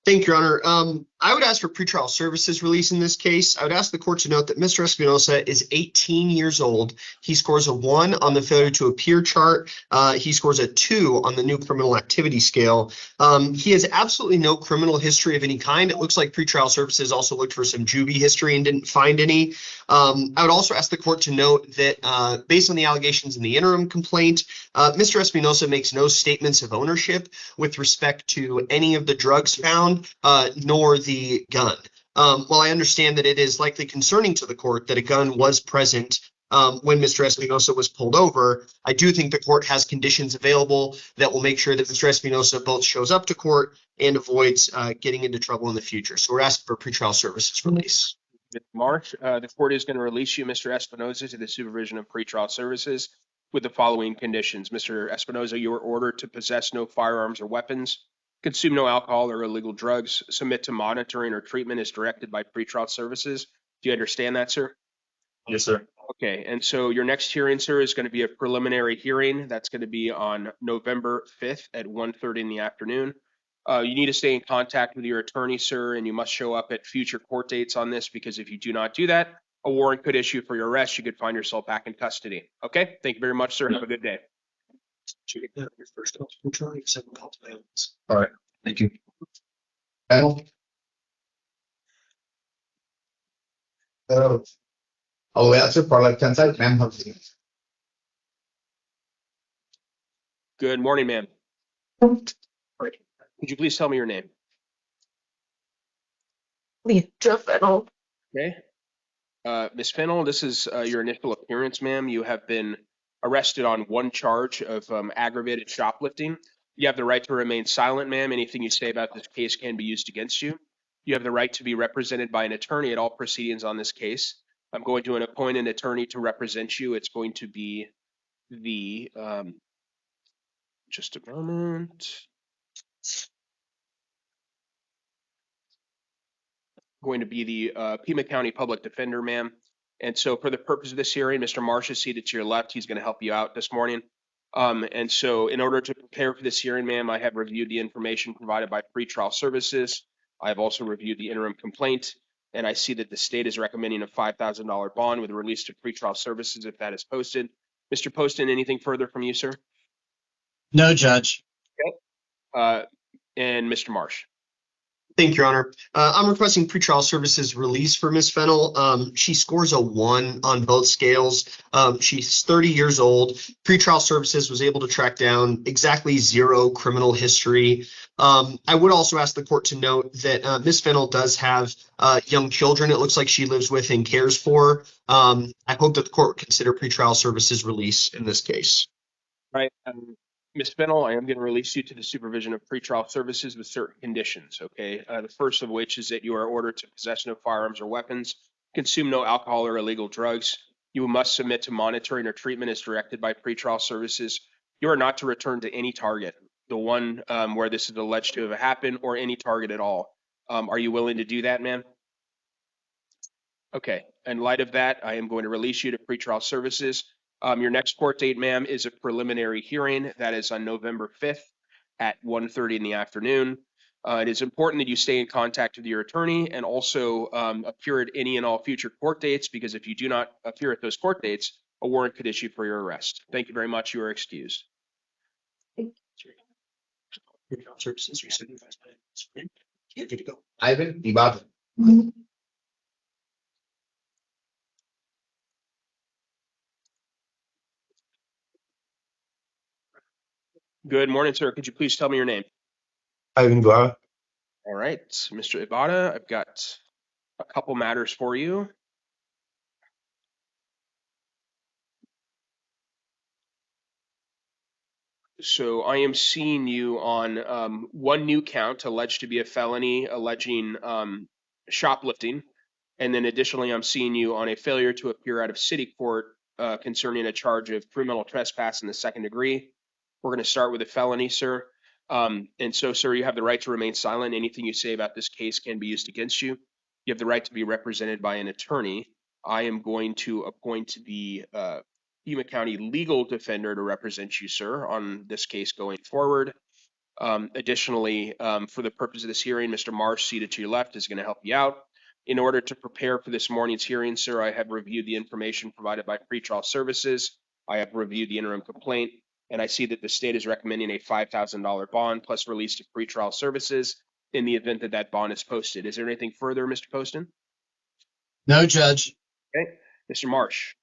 Thank you, Your Honor. I would ask for pretrial services release in this case. I would ask the court to note that Mr. Espinosa is 18 years old. He scores a 1 on the failure to appear chart. He scores a 2 on the new criminal activity scale. He has absolutely no criminal history of any kind. It looks like pretrial services also looked for some juvie history and didn't find any. I would also ask the court to note that based on the allegations in the interim complaint, Mr. Espinosa makes no statements of ownership with respect to any of the drugs found, nor the gun. While I understand that it is likely concerning to the court that a gun was present when Mr. Espinosa was pulled over, I do think the court has conditions available that will make sure that Mr. Espinosa both shows up to court and avoids getting into trouble in the future. So we're asking for pretrial services release. Mr. Marsh, the court is going to release you, Mr. Espinosa, to the supervision of pretrial services with the following conditions. Mr. Espinosa, you are ordered to possess no firearms or weapons. consume no alcohol or illegal drugs, submit to monitoring or treatment as directed by pretrial services. Do you understand that, sir? Yes, sir. Okay, and so your next hearing, sir, is going to be a preliminary hearing. That's going to be on November 5th at 1:30 in the afternoon. You need to stay in contact with your attorney, sir, and you must show up at future court dates on this, because if you do not do that, a warrant could issue for your arrest. You could find yourself back in custody. Okay, thank you very much, sir. Have a good day. Your first call to control, your second call to violence. All right. Thank you. All the way out to for left-hand side, ma'am. Good morning, ma'am. Could you please tell me your name? Jeff Fennel. Okay. Ms. Fennel, this is your initial appearance, ma'am. You have been arrested on one charge of aggravated shoplifting. You have the right to remain silent, ma'am. Anything you say about this case can be used against you. You have the right to be represented by an attorney at all proceedings on this case. I'm going to appoint an attorney to represent you. It's going to be the, just a moment. Going to be the Pima County Public Defender, ma'am. And so for the purpose of this hearing, Mr. Marsh is seated to your left. He's going to help you out this morning. And so in order to prepare for this hearing, ma'am, I have reviewed the information provided by pretrial services. I have also reviewed the interim complaint, and I see that the state is recommending a $5,000 bond with a release to pretrial services if that is posted. Mr. Poston, anything further from you, sir? No, Judge. Okay. And Mr. Marsh. Thank you, Your Honor. I'm requesting pretrial services release for Ms. Fennel. She scores a 1 on both scales. She's 30 years old. Pretrial services was able to track down exactly 0 criminal history. I would also ask the court to note that Ms. Fennel does have young children it looks like she lives with and cares for. I hope that the court would consider pretrial services release in this case. Right. Ms. Fennel, I am going to release you to the supervision of pretrial services with certain conditions, okay? The first of which is that you are ordered to possess no firearms or weapons, consume no alcohol or illegal drugs. You must submit to monitoring or treatment as directed by pretrial services. You are not to return to any target, the one where this is alleged to have happened, or any target at all. Are you willing to do that, ma'am? Okay. In light of that, I am going to release you to pretrial services. Your next court date, ma'am, is a preliminary hearing. That is on November 5th at 1:30 in the afternoon. It is important that you stay in contact with your attorney and also appear at any and all future court dates, because if you do not appear at those court dates, a warrant could issue for your arrest. Thank you very much. You are excused. Pretrial services, receiving fast by good to go. Ivan Ibarra. Good morning, sir. Could you please tell me your name? Ivan Ibarra. All right, Mr. Ibarra, I've got a couple matters for you. So I am seeing you on one new count alleged to be a felony alleging shoplifting. And then additionally, I'm seeing you on a failure to appear out of city court concerning a charge of criminal trespass in the second degree. We're going to start with a felony, sir. And so, sir, you have the right to remain silent. Anything you say about this case can be used against you. You have the right to be represented by an attorney. I am going to appoint the Pima County legal defender to represent you, sir, on this case going forward. Additionally, for the purpose of this hearing, Mr. Marsh, seated to your left, is going to help you out. In order to prepare for this morning's hearing, sir, I have reviewed the information provided by pretrial services. I have reviewed the interim complaint, and I see that the state is recommending a $5,000 bond plus release to pretrial services in the event that that bond is posted. Is there anything further, Mr. Poston? No, Judge. Okay, Mr. Marsh.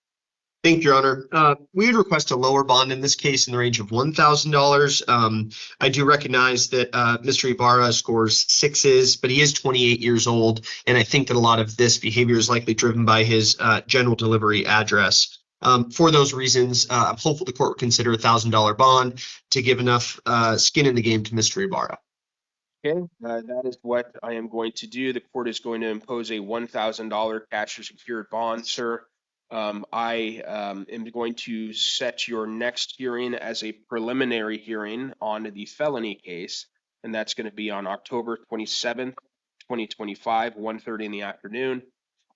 Thank you, Your Honor. We would request a lower bond in this case in the range of $1,000. I do recognize that Mr. Ibarra scores 6s, but he is 28 years old, and I think that a lot of this behavior is likely driven by his general delivery address. For those reasons, I'm hopeful the court would consider a $1,000 bond to give enough skin in the game to Mr. Ibarra. Okay, that is what I am going to do. The court is going to impose a $1,000 cash or secured bond, sir. I am going to set your next hearing as a preliminary hearing on the felony case. and that's going to be on October 27th, 2025, 1:30 in the afternoon.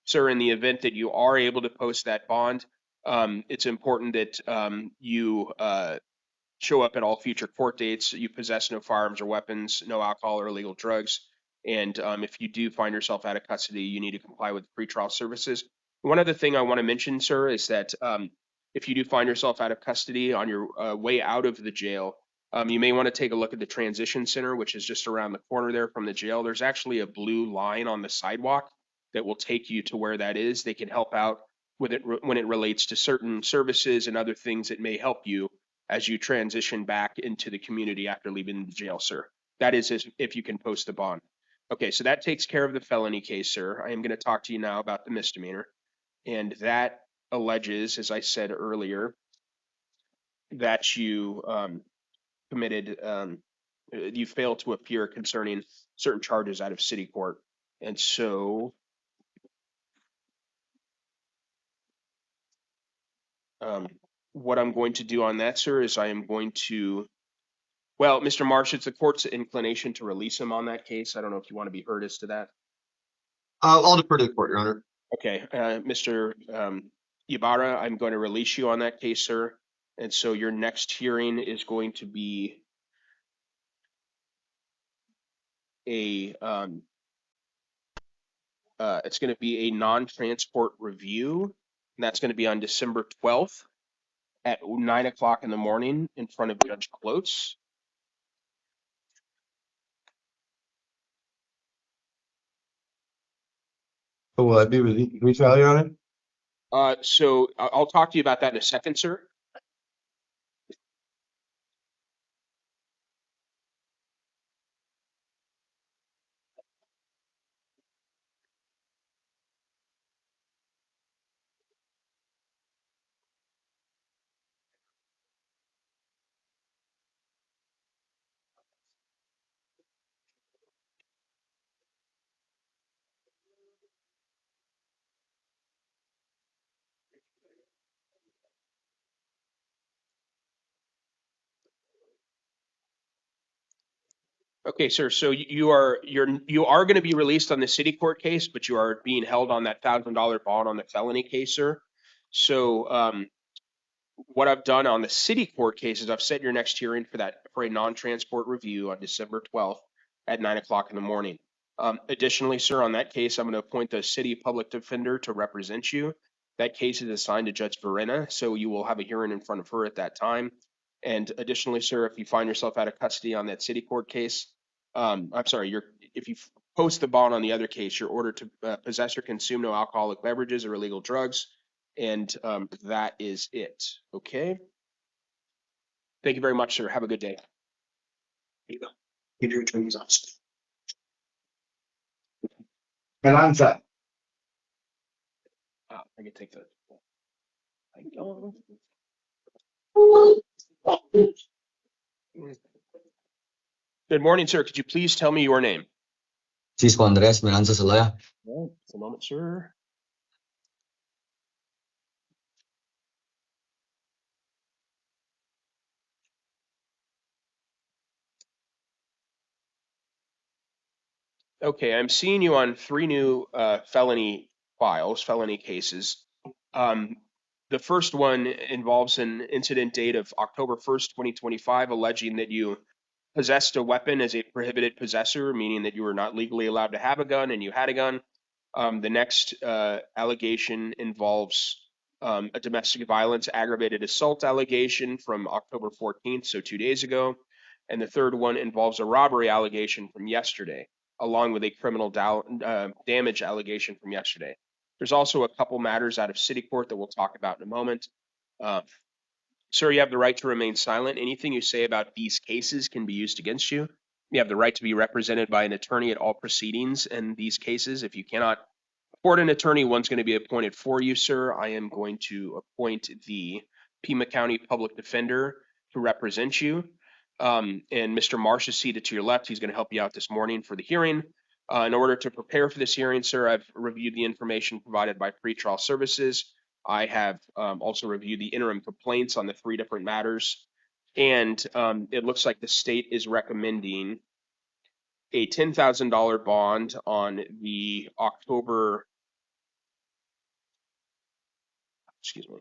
Sir, in the event that you are able to post that bond, it's important that you show up at all future court dates. You possess no firearms or weapons, no alcohol or illegal drugs. And if you do find yourself out of custody, you need to comply with pretrial services. One other thing I want to mention, sir, is that if you do find yourself out of custody on your way out of the jail, you may want to take a look at the transition center, which is just around the corner there from the jail. There's actually a blue line on the sidewalk that will take you to where that is. They can help out with it when it relates to certain services and other things that may help you as you transition back into the community after leaving the jail, sir. That is if you can post the bond. Okay, so that takes care of the felony case, sir. I am going to talk to you now about the misdemeanor. And that alleges, as I said earlier, that you committed, you failed to appear concerning certain charges out of city court. And so what I'm going to do on that, sir, is I am going to, well, Mr. Marsh, it's the court's inclination to release him on that case. I don't know if you want to be heard as to that. I'll defer to the court, Your Honor. Okay, Mr. Ibarra, I'm going to release you on that case, sir. And so your next hearing is going to be it's going to be a non-transport review, and that's going to be on December 12th at 9 o'clock in the morning in front of Judge Close. So will I be retrial, Your Honor? So I'll talk to you about that in a second, sir. Okay, sir. So you are going to be released on the city court case, but you are being held on that $1,000 bond on the felony case, sir. So what I've done on the city court case is I've set your next hearing for a non-transport review on December 12th at 9 o'clock in the morning. Additionally, sir, on that case, I'm going to appoint the city public defender to represent you. That case is assigned to Judge Verena, so you will have a hearing in front of her at that time. And additionally, sir, if you find yourself out of custody on that city court case, if you post the bond on the other case, you're ordered to possess or consume no alcoholic beverages or illegal drugs. And that is it. Okay. Thank you very much, sir. Have a good day. Here you go. Get your attorney's office. Melanza. I can take that. Thank you. Good morning, sir. Could you please tell me your name? Cisco Andres Miranda Zelaya. Just a moment, sir. Okay, I'm seeing you on 3 new felony cases. The first one involves an incident date of October 1st, 2025, alleging that you possessed a weapon as a prohibited possessor, meaning that you were not legally allowed to have a gun and you had a gun. The next allegation involves a domestic violence aggravated assault allegation from October 14th, so 2 days ago. And the third one involves a robbery allegation from yesterday, along with a criminal damage allegation from yesterday. There's also a couple matters out of city court that we'll talk about in a moment. Sir, you have the right to remain silent. Anything you say about these cases can be used against you. You have the right to be represented by an attorney at all proceedings in these cases. If you cannot afford an attorney, one's going to be appointed for you, sir. I am going to appoint the Pima County Public Defender to represent you. And Mr. Marsh is seated to your left. He's going to help you out this morning for the hearing. In order to prepare for this hearing, sir, I've reviewed the information provided by pretrial services. I have also reviewed the interim complaints on the 3 different matters. And it looks like the state is recommending a $10,000 bond on the October, excuse me,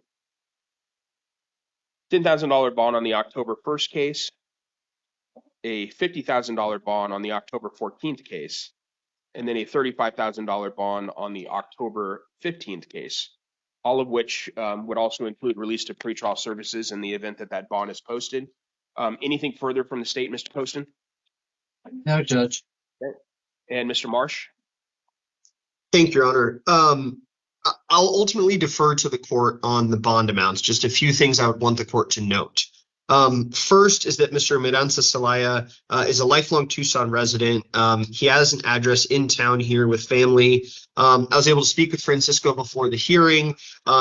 $10,000 bond on the October 1st case, a $50,000 bond on the October 14th case, and then a $35,000 bond on the October 15th case, all of which would also include release to pretrial services in the event that that bond is posted. Anything further from the state, Mr. Poston? No, Judge. Okay. And Mr. Marsh? Thank you, Your Honor. I'll ultimately defer to the court on the bond amounts. Just a few things I would want the court to note. First is that Mr. Miranza Celaya is a lifelong Tucson resident. He has an address in town here with family. I was able to speak with Francisco before the hearing.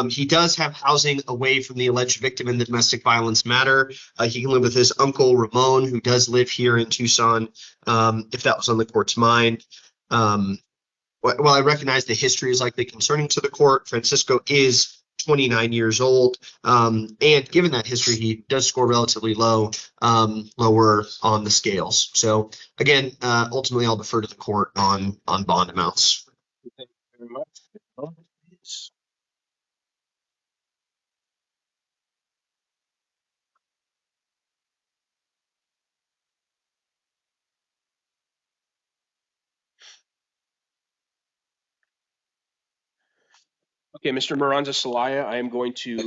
He does have housing away from the alleged victim in the domestic violence matter. He can live with his uncle Ramon, who does live here in Tucson, if that was on the court's mind. While I recognize the history is likely concerning to the court, Francisco is 29 years old. And given that history, he does score relatively low, lower on the scales. So again, ultimately, I'll defer to the court on bond amounts. Thank you very much. Okay, Mr. Miranza Celaya, I am going to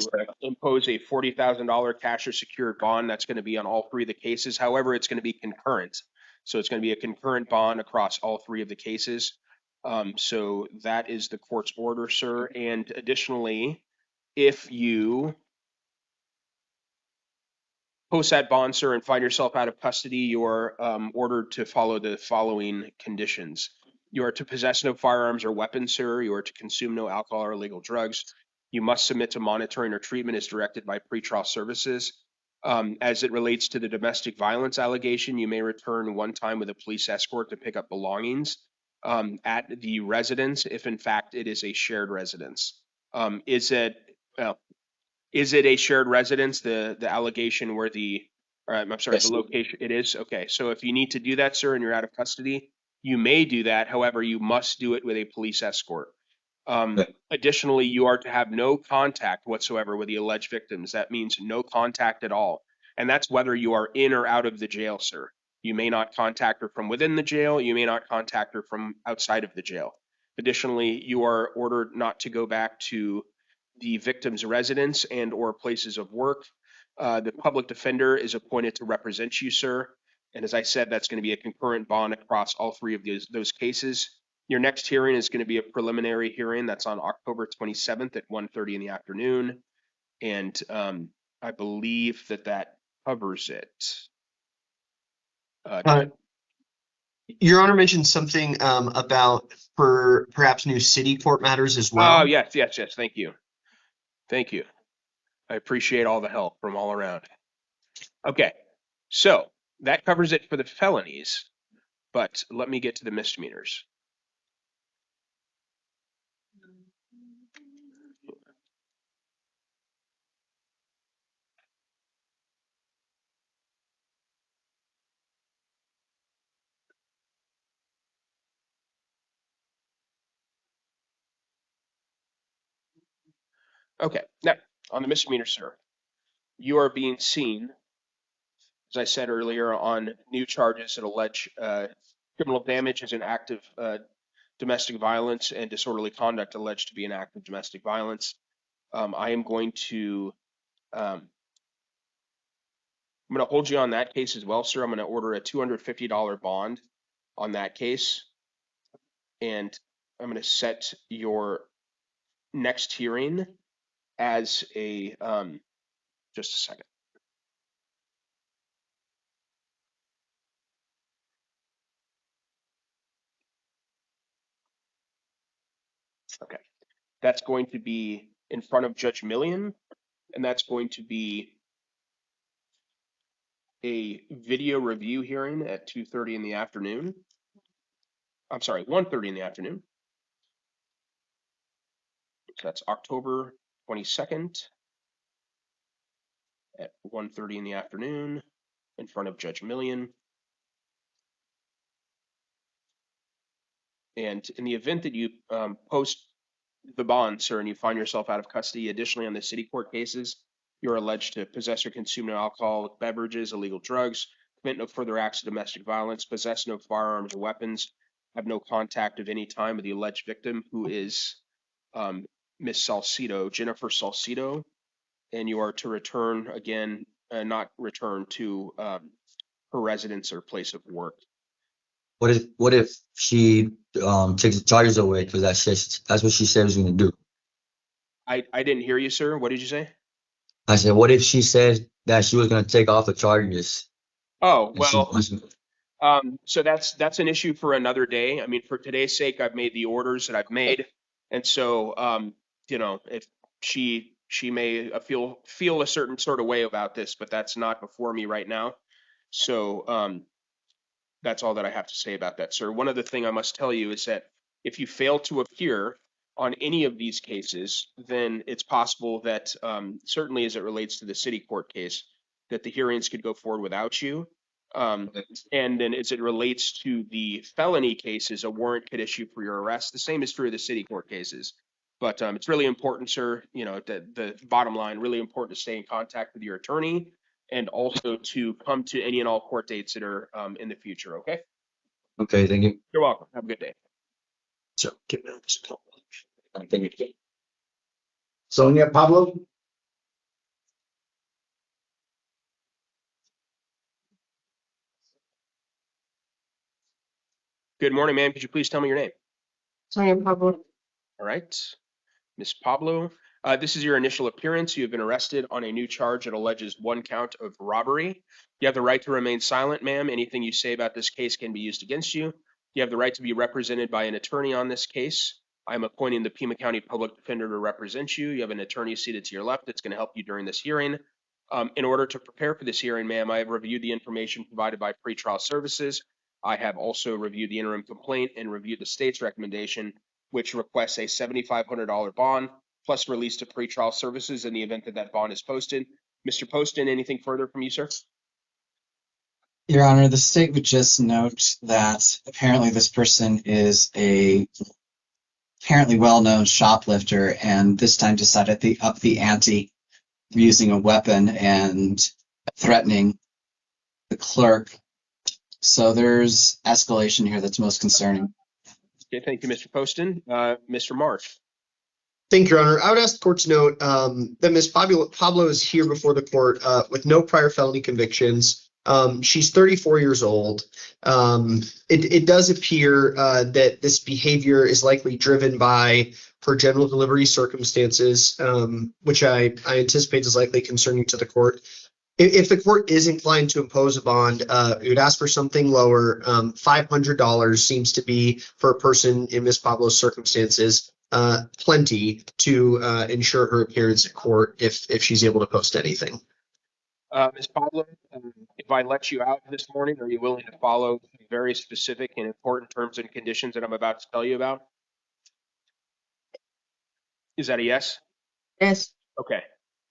impose a $40,000 cash or secured bond. That's going to be on all three of the cases. However, it's going to be concurrent. So it's going to be a concurrent bond across all three of the cases. So that is the court's order, sir. And additionally, if you post that bond, sir, and find yourself out of custody, you're ordered to follow the following conditions. You are to possess no firearms or weapons, sir. You are to consume no alcohol or illegal drugs. You must submit to monitoring or treatment as directed by pretrial services. As it relates to the domestic violence allegation, you may return one time with a police escort to pick up belongings at the residence, if in fact it is a shared residence. Is it a shared residence, the allegation where I'm sorry, Yes. the location, it is? Okay, so if you need to do that, sir, and you're out of custody, you may do that. However, you must do it with a police escort. Additionally, you are to have no contact whatsoever with the alleged victims. That means no contact at all. And that's whether you are in or out of the jail, sir. You may not contact her from within the jail. You may not contact her from outside of the jail. Additionally, you are ordered not to go back to the victim's residence and or places of work. The public defender is appointed to represent you, sir. And as I said, that's going to be a concurrent bond across all three of those cases. Your next hearing is going to be a preliminary hearing. That's on October 27th at 1:30 in the afternoon. And I believe that covers it. Your Honor mentioned something about perhaps new city court matters as well. Oh, yes. Thank you. Thank you. I appreciate all the help from all around. Okay, so that covers it for the felonies, but let me get to the misdemeanors. Okay, now on the misdemeanor, sir, you are being seen, as I said earlier, on new charges that allege criminal damage as an act of domestic violence and disorderly conduct alleged to be an act of domestic violence. I am going to hold you on that case as well, sir. I'm going to order a $250 bond on that case, and I'm going to set your next hearing as a just a second. Okay, that's going to be in front of Judge Millian, and that's going to be a video review hearing at 2:30 in the afternoon. I'm sorry, 1:30 in the afternoon. So that's October 22nd at 1:30 in the afternoon in front of Judge Millian. And in the event that you post the bond, sir, and you find yourself out of custody, additionally on the city court cases, you're alleged to possess or consume no alcoholic beverages, illegal drugs, commit no further acts of domestic violence, possess no firearms or weapons, have no contact of any time with the alleged victim, who is Miss Salcido, Jennifer Salcido, and you are to return again, not return to her residence or place of work. What if she takes the charges away? Because that's what she said was going to do. I didn't hear you, sir. What did you say? I said, what if she said that she was going to take off the charges? Oh, And she well, wasn't? so that's an issue for another day. I mean, for today's sake, I've made the orders that I've made. And so, you know, if she may feel a certain sort of way about this, but that's not before me right now. So, that's all that I have to say about that, sir. One other thing I must tell you is that if you fail to appear on any of these cases, then it's possible that, certainly as it relates to the city court case, that the hearings could go forward without you. And then as it relates to the felony cases, a warrant could issue for your arrest. The same is true of the city court cases. But it's really important, sir, you know, the bottom line, really important to stay in contact with your attorney and also to come to any and all court dates that are in the future, okay? Okay, thank you. You're welcome. Have a good day. So give me this call. Thank you. Sonia Pablo. Good morning, ma'am. Could you please tell me your name? Sonia Pablo. All right. Miss Pablo, this is your initial appearance. You have been arrested on a new charge that alleges one count of robbery. You have the right to remain silent, ma'am. Anything you say about this case can be used against you. You have the right to be represented by an attorney on this case. I'm appointing the Pima County Public Defender to represent you. You have an attorney seated to your left that's going to help you during this hearing. In order to prepare for this hearing, ma'am, I have reviewed the information provided by pretrial services. I have also reviewed the interim complaint and reviewed the state's recommendation, which requests a $7,500 bond plus release to pretrial services in the event that that bond is posted. Mr. Poston, anything further from you, sir? Your Honor, the state would just note that apparently this person is a apparently well-known shoplifter and this time decided to up the ante using a weapon and threatening the clerk. So there's escalation here that's most concerning. Okay, thank you, Mr. Poston. Mr. Marsh. Thank you, Your Honor. I would ask the court to note that Ms. Pablo is here before the court with no prior felony convictions. She's 34 years old. It does appear that this behavior is likely driven by her general delivery circumstances, which I anticipate is likely concerning to the court. If the court is inclined to impose a bond, it would ask for something lower. $500 seems to be, for a person in Ms. Pablo's circumstances, plenty to ensure her appearance at court if she's able to post anything. Ms. Pablo, if I let you out this morning, are you willing to follow very specific and important terms and conditions that I'm about to tell you about? Is that a yes? Yes. Okay.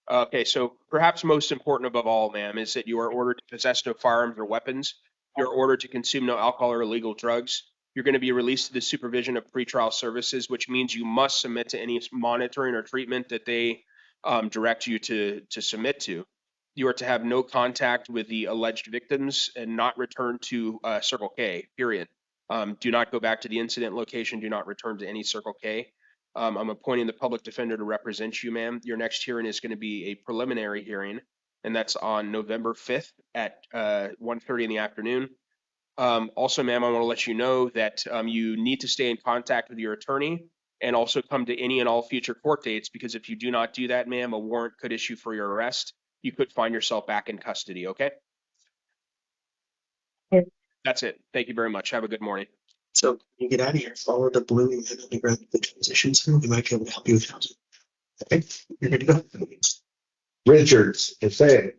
Okay, so perhaps most important above all, ma'am, is that you are ordered to possess no firearms or weapons. You're ordered to consume no alcohol or illegal drugs. You're going to be released to the supervision of pretrial services, which means you must submit to any monitoring or treatment that they direct you to submit to. You are to have no contact with the alleged victims and not return to Circle K, period. Do not go back to the incident location. Do not return to any Circle K. I'm appointing the public defender to represent you, ma'am. Your next hearing is going to be a preliminary hearing, and that's on November 5th at 1:30 in the afternoon. Also, ma'am, I want to let you know that you need to stay in contact with your attorney and also come to any and all future court dates, because if you do not do that, ma'am, a warrant could issue for your arrest. You could find yourself back in custody, okay? Yes. That's it. Thank you very much. Have a good morning. So when you get out of here, follow the blue and then underground the transitions. We might be able to help you with housing. Okay, you're good to go. Richards, say it.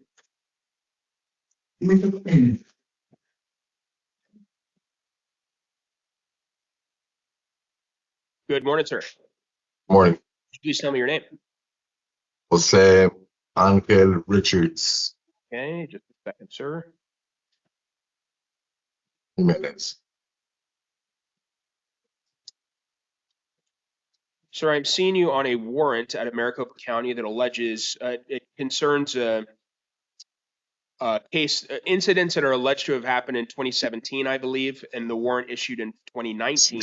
Good morning, sir. Morning. Please tell me your name. Jose Angel Richards. Okay, just a second, sir. Jimenez. Sir, I'm seeing you on a warrant out of Maricopa County that alleges, it concerns case incidents that are alleged to have happened in 2017, I believe, and the warrant issued in 2019.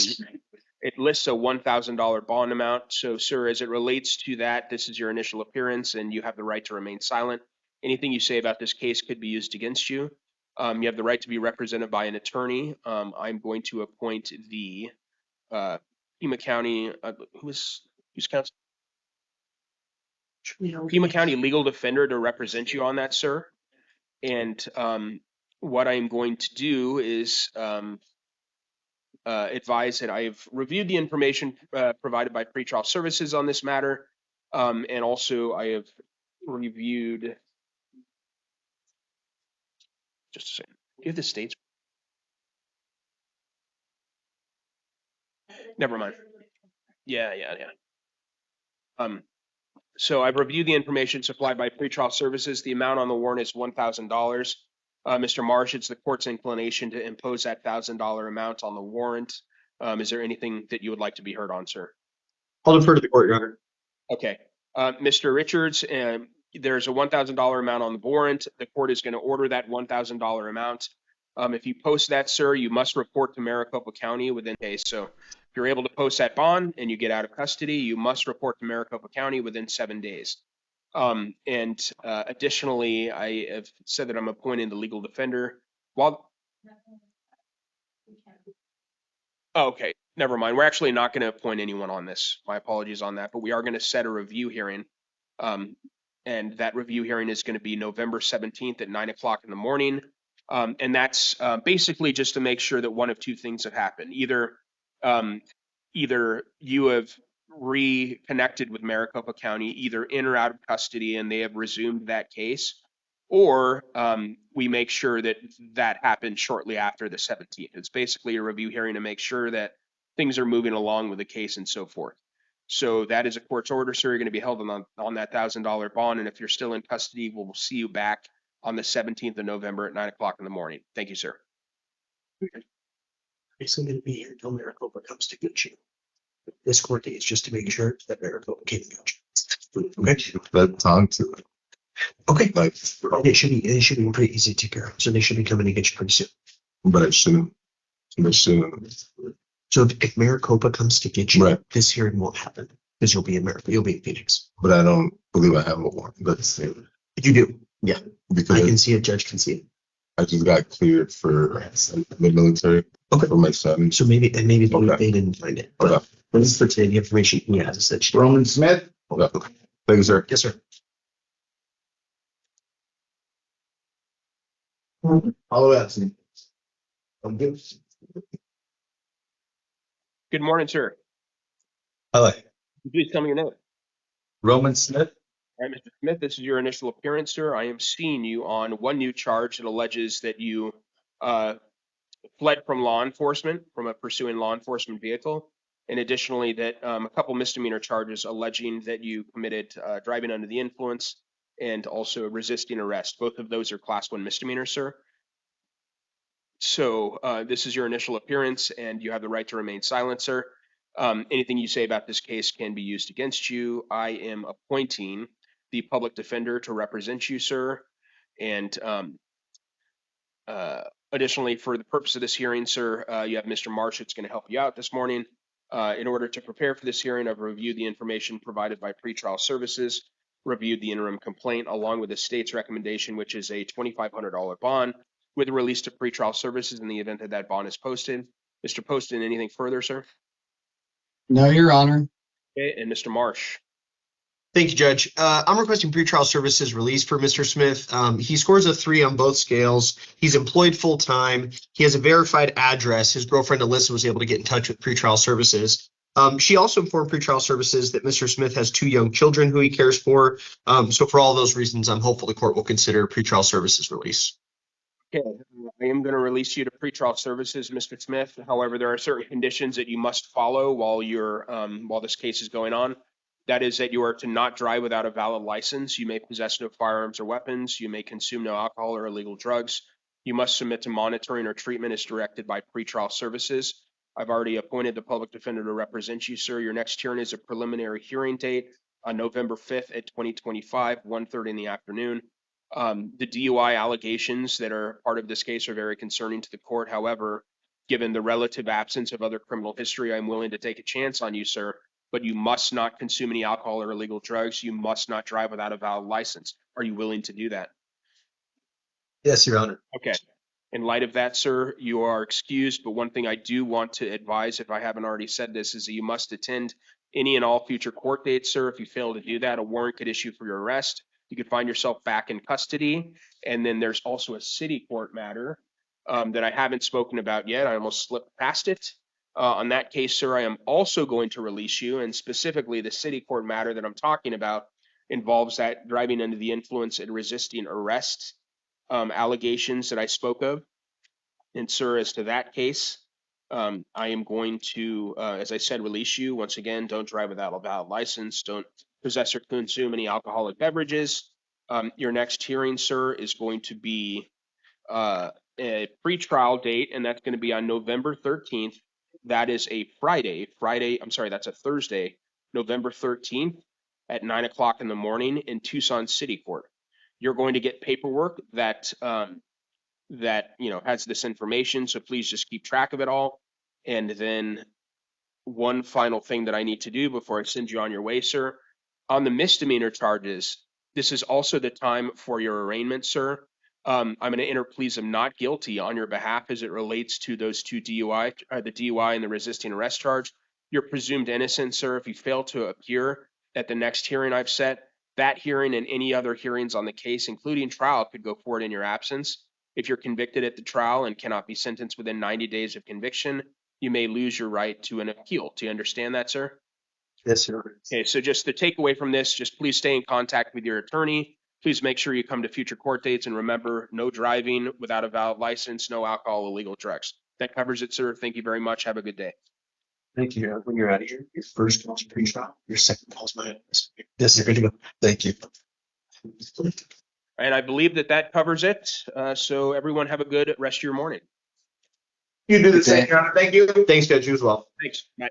It lists a $1,000 bond amount. So, sir, as it relates to that, this is your initial appearance, and you have the right to remain silent. Anything you say about this case could be used against you. You have the right to be represented by an attorney. I'm going to appoint the Pima County, who's counsel? Pima County legal defender to represent you on that, sir. And what I'm going to do is advise that I've reviewed the information provided by pretrial services on this matter, and also I have reviewed. Just a second. Do you have the states? Never mind. Yeah. So I've reviewed the information supplied by pretrial services. The amount on the warrant is $1,000. Mr. Marsh, it's the court's inclination to impose that $1,000 amount on the warrant. Is there anything that you would like to be heard on, sir? I'll defer to the court, Your Honor. Okay. Mr. Richards, there's a $1,000 amount on the warrant. The court is going to order that $1,000 amount. If you post that, sir, you must report to Maricopa County within days. So if you're able to post that bond and you get out of custody, you must report to Maricopa County within 7 days. Additionally, I have said that I'm appointing the legal defender. Okay, never mind. We're actually not going to appoint anyone on this. My apologies on that, but we are going to set a review hearing. And that review hearing is going to be November 17th at 9 o'clock in the morning. And that's basically just to make sure that one of two things have happened. Either you have reconnected with Maricopa County, either in or out of custody, and they have resumed that case, or we make sure that that happened shortly after the 17th. It's basically a review hearing to make sure that things are moving along with the case and so forth. So that is a court's order, sir. You're going to be held on that $1,000 bond, and if you're still in custody, we'll see you back on the 17th of November at 9 o'clock in the morning. Thank you, sir. Basically going to be here until Maricopa comes to get you. This court date is just to make sure that Maricopa can't get you. Okay. That time to it. Okay. Like, It should be pretty easy to take care of. So they should be coming to get you pretty soon. but it shouldn't. It shouldn't. So if Maricopa comes to get you, Right. this hearing won't happen because you'll be in Maricopa. You'll be in Phoenix. But I don't believe I have a warrant. That's it. You do. Yeah. I Because can see it. Judge can see it. I just got cleared for the military. Okay. For my son. So maybe they Okay. didn't find it. Okay. But this is for today. The information he has is that Roman Smith? Okay. Thank you, sir. Yes, sir. All of that. I'm good. Good morning, sir. Hello. Please tell me your name. Roman Smith. All right, Mr. Smith, this is your initial appearance, sir. I am seeing you on one new charge that alleges that you fled from law enforcement, from a pursuing law enforcement vehicle, and additionally that a couple misdemeanor charges alleging that you committed driving under the influence and also resisting arrest. Both of those are class 1 misdemeanors, sir. So this is your initial appearance, and you have the right to remain silent, sir. Anything you say about this case can be used against you. I am appointing the public defender to represent you, sir. And additionally, for the purpose of this hearing, sir, you have Mr. Marsh that's going to help you out this morning. In order to prepare for this hearing, I've reviewed the information provided by pretrial services, reviewed the interim complaint along with the state's recommendation, which is a $2,500 bond with a release to pretrial services in the event that that bond is posted. Mr. Poston, anything further, sir? No, Your Honor. Okay, and Mr. Marsh. Thank you, Judge. I'm requesting pretrial services release for Mr. Smith. He scores a 3 on both scales. He's employed full time. He has a verified address. His girlfriend Alyssa was able to get in touch with pretrial services. She also informed pretrial services that Mr. Smith has 2 young children who he cares for. So for all those reasons, I'm hopeful the court will consider pretrial services release. Okay, I am going to release you to pretrial services, Mr. Smith. However, there are certain conditions that you must follow while this case is going on. That is that you are to not drive without a valid license. You may possess no firearms or weapons. You may consume no alcohol or illegal drugs. You must submit to monitoring or treatment as directed by pretrial services. I've already appointed the public defender to represent you, sir. Your next hearing is a preliminary hearing date on November 5th at 2025, 1:30 in the afternoon. The DUI allegations that are part of this case are very concerning to the court. However, given the relative absence of other criminal history, I'm willing to take a chance on you, sir. But you must not consume any alcohol or illegal drugs. You must not drive without a valid license. Are you willing to do that? Yes, Your Honor. Okay. In light of that, sir, you are excused, but one thing I do want to advise, if I haven't already said this, is that you must attend any and all future court dates, sir. If you fail to do that, a warrant could issue for your arrest. You could find yourself back in custody. And then there's also a city court matter that I haven't spoken about yet. I almost slipped past it. On that case, sir, I am also going to release you, and specifically the city court matter that I'm talking about involves that driving under the influence and resisting arrest allegations that I spoke of. And sir, as to that case, I am going to, as I said, release you. Once again, don't drive without a valid license. Don't possess or consume any alcoholic beverages. Your next hearing, sir, is going to be a pre-trial date, and that's going to be on November 13th. That is a Friday. That's a Thursday, November 13th at 9 o'clock in the morning in Tucson City Court. You're going to get paperwork that has this information, so please just keep track of it all. And then one final thing that I need to do before I send you on your way, sir, on the misdemeanor charges, this is also the time for your arraignment, sir. I'm going to enter pleas of not guilty on your behalf as it relates to those two DUI, the DUI and the resisting arrest charge. You're presumed innocent, sir. If you fail to appear at the next hearing I've set, that hearing and any other hearings on the case, including trial, could go forward in your absence. If you're convicted at the trial and cannot be sentenced within 90 days of conviction, you may lose your right to an appeal. Do you understand that, sir? Yes, Your Honor. Okay, so just the takeaway from this, just please stay in contact with your attorney. Please make sure you come to future court dates, and remember, no driving without a valid license, no alcohol, illegal drugs. That covers it, sir. Thank you very much. Have a good day. Thank you, Your Honor. When you're out of here, your first call's pre-trial, your second call's my witness. Yes, you're good to go. Thank you. And I believe that covers it. So everyone have a good rest of your morning. You do the Good same, day. Your Honor. Thank you. Thanks, Judge, you as well. Thanks. Bye.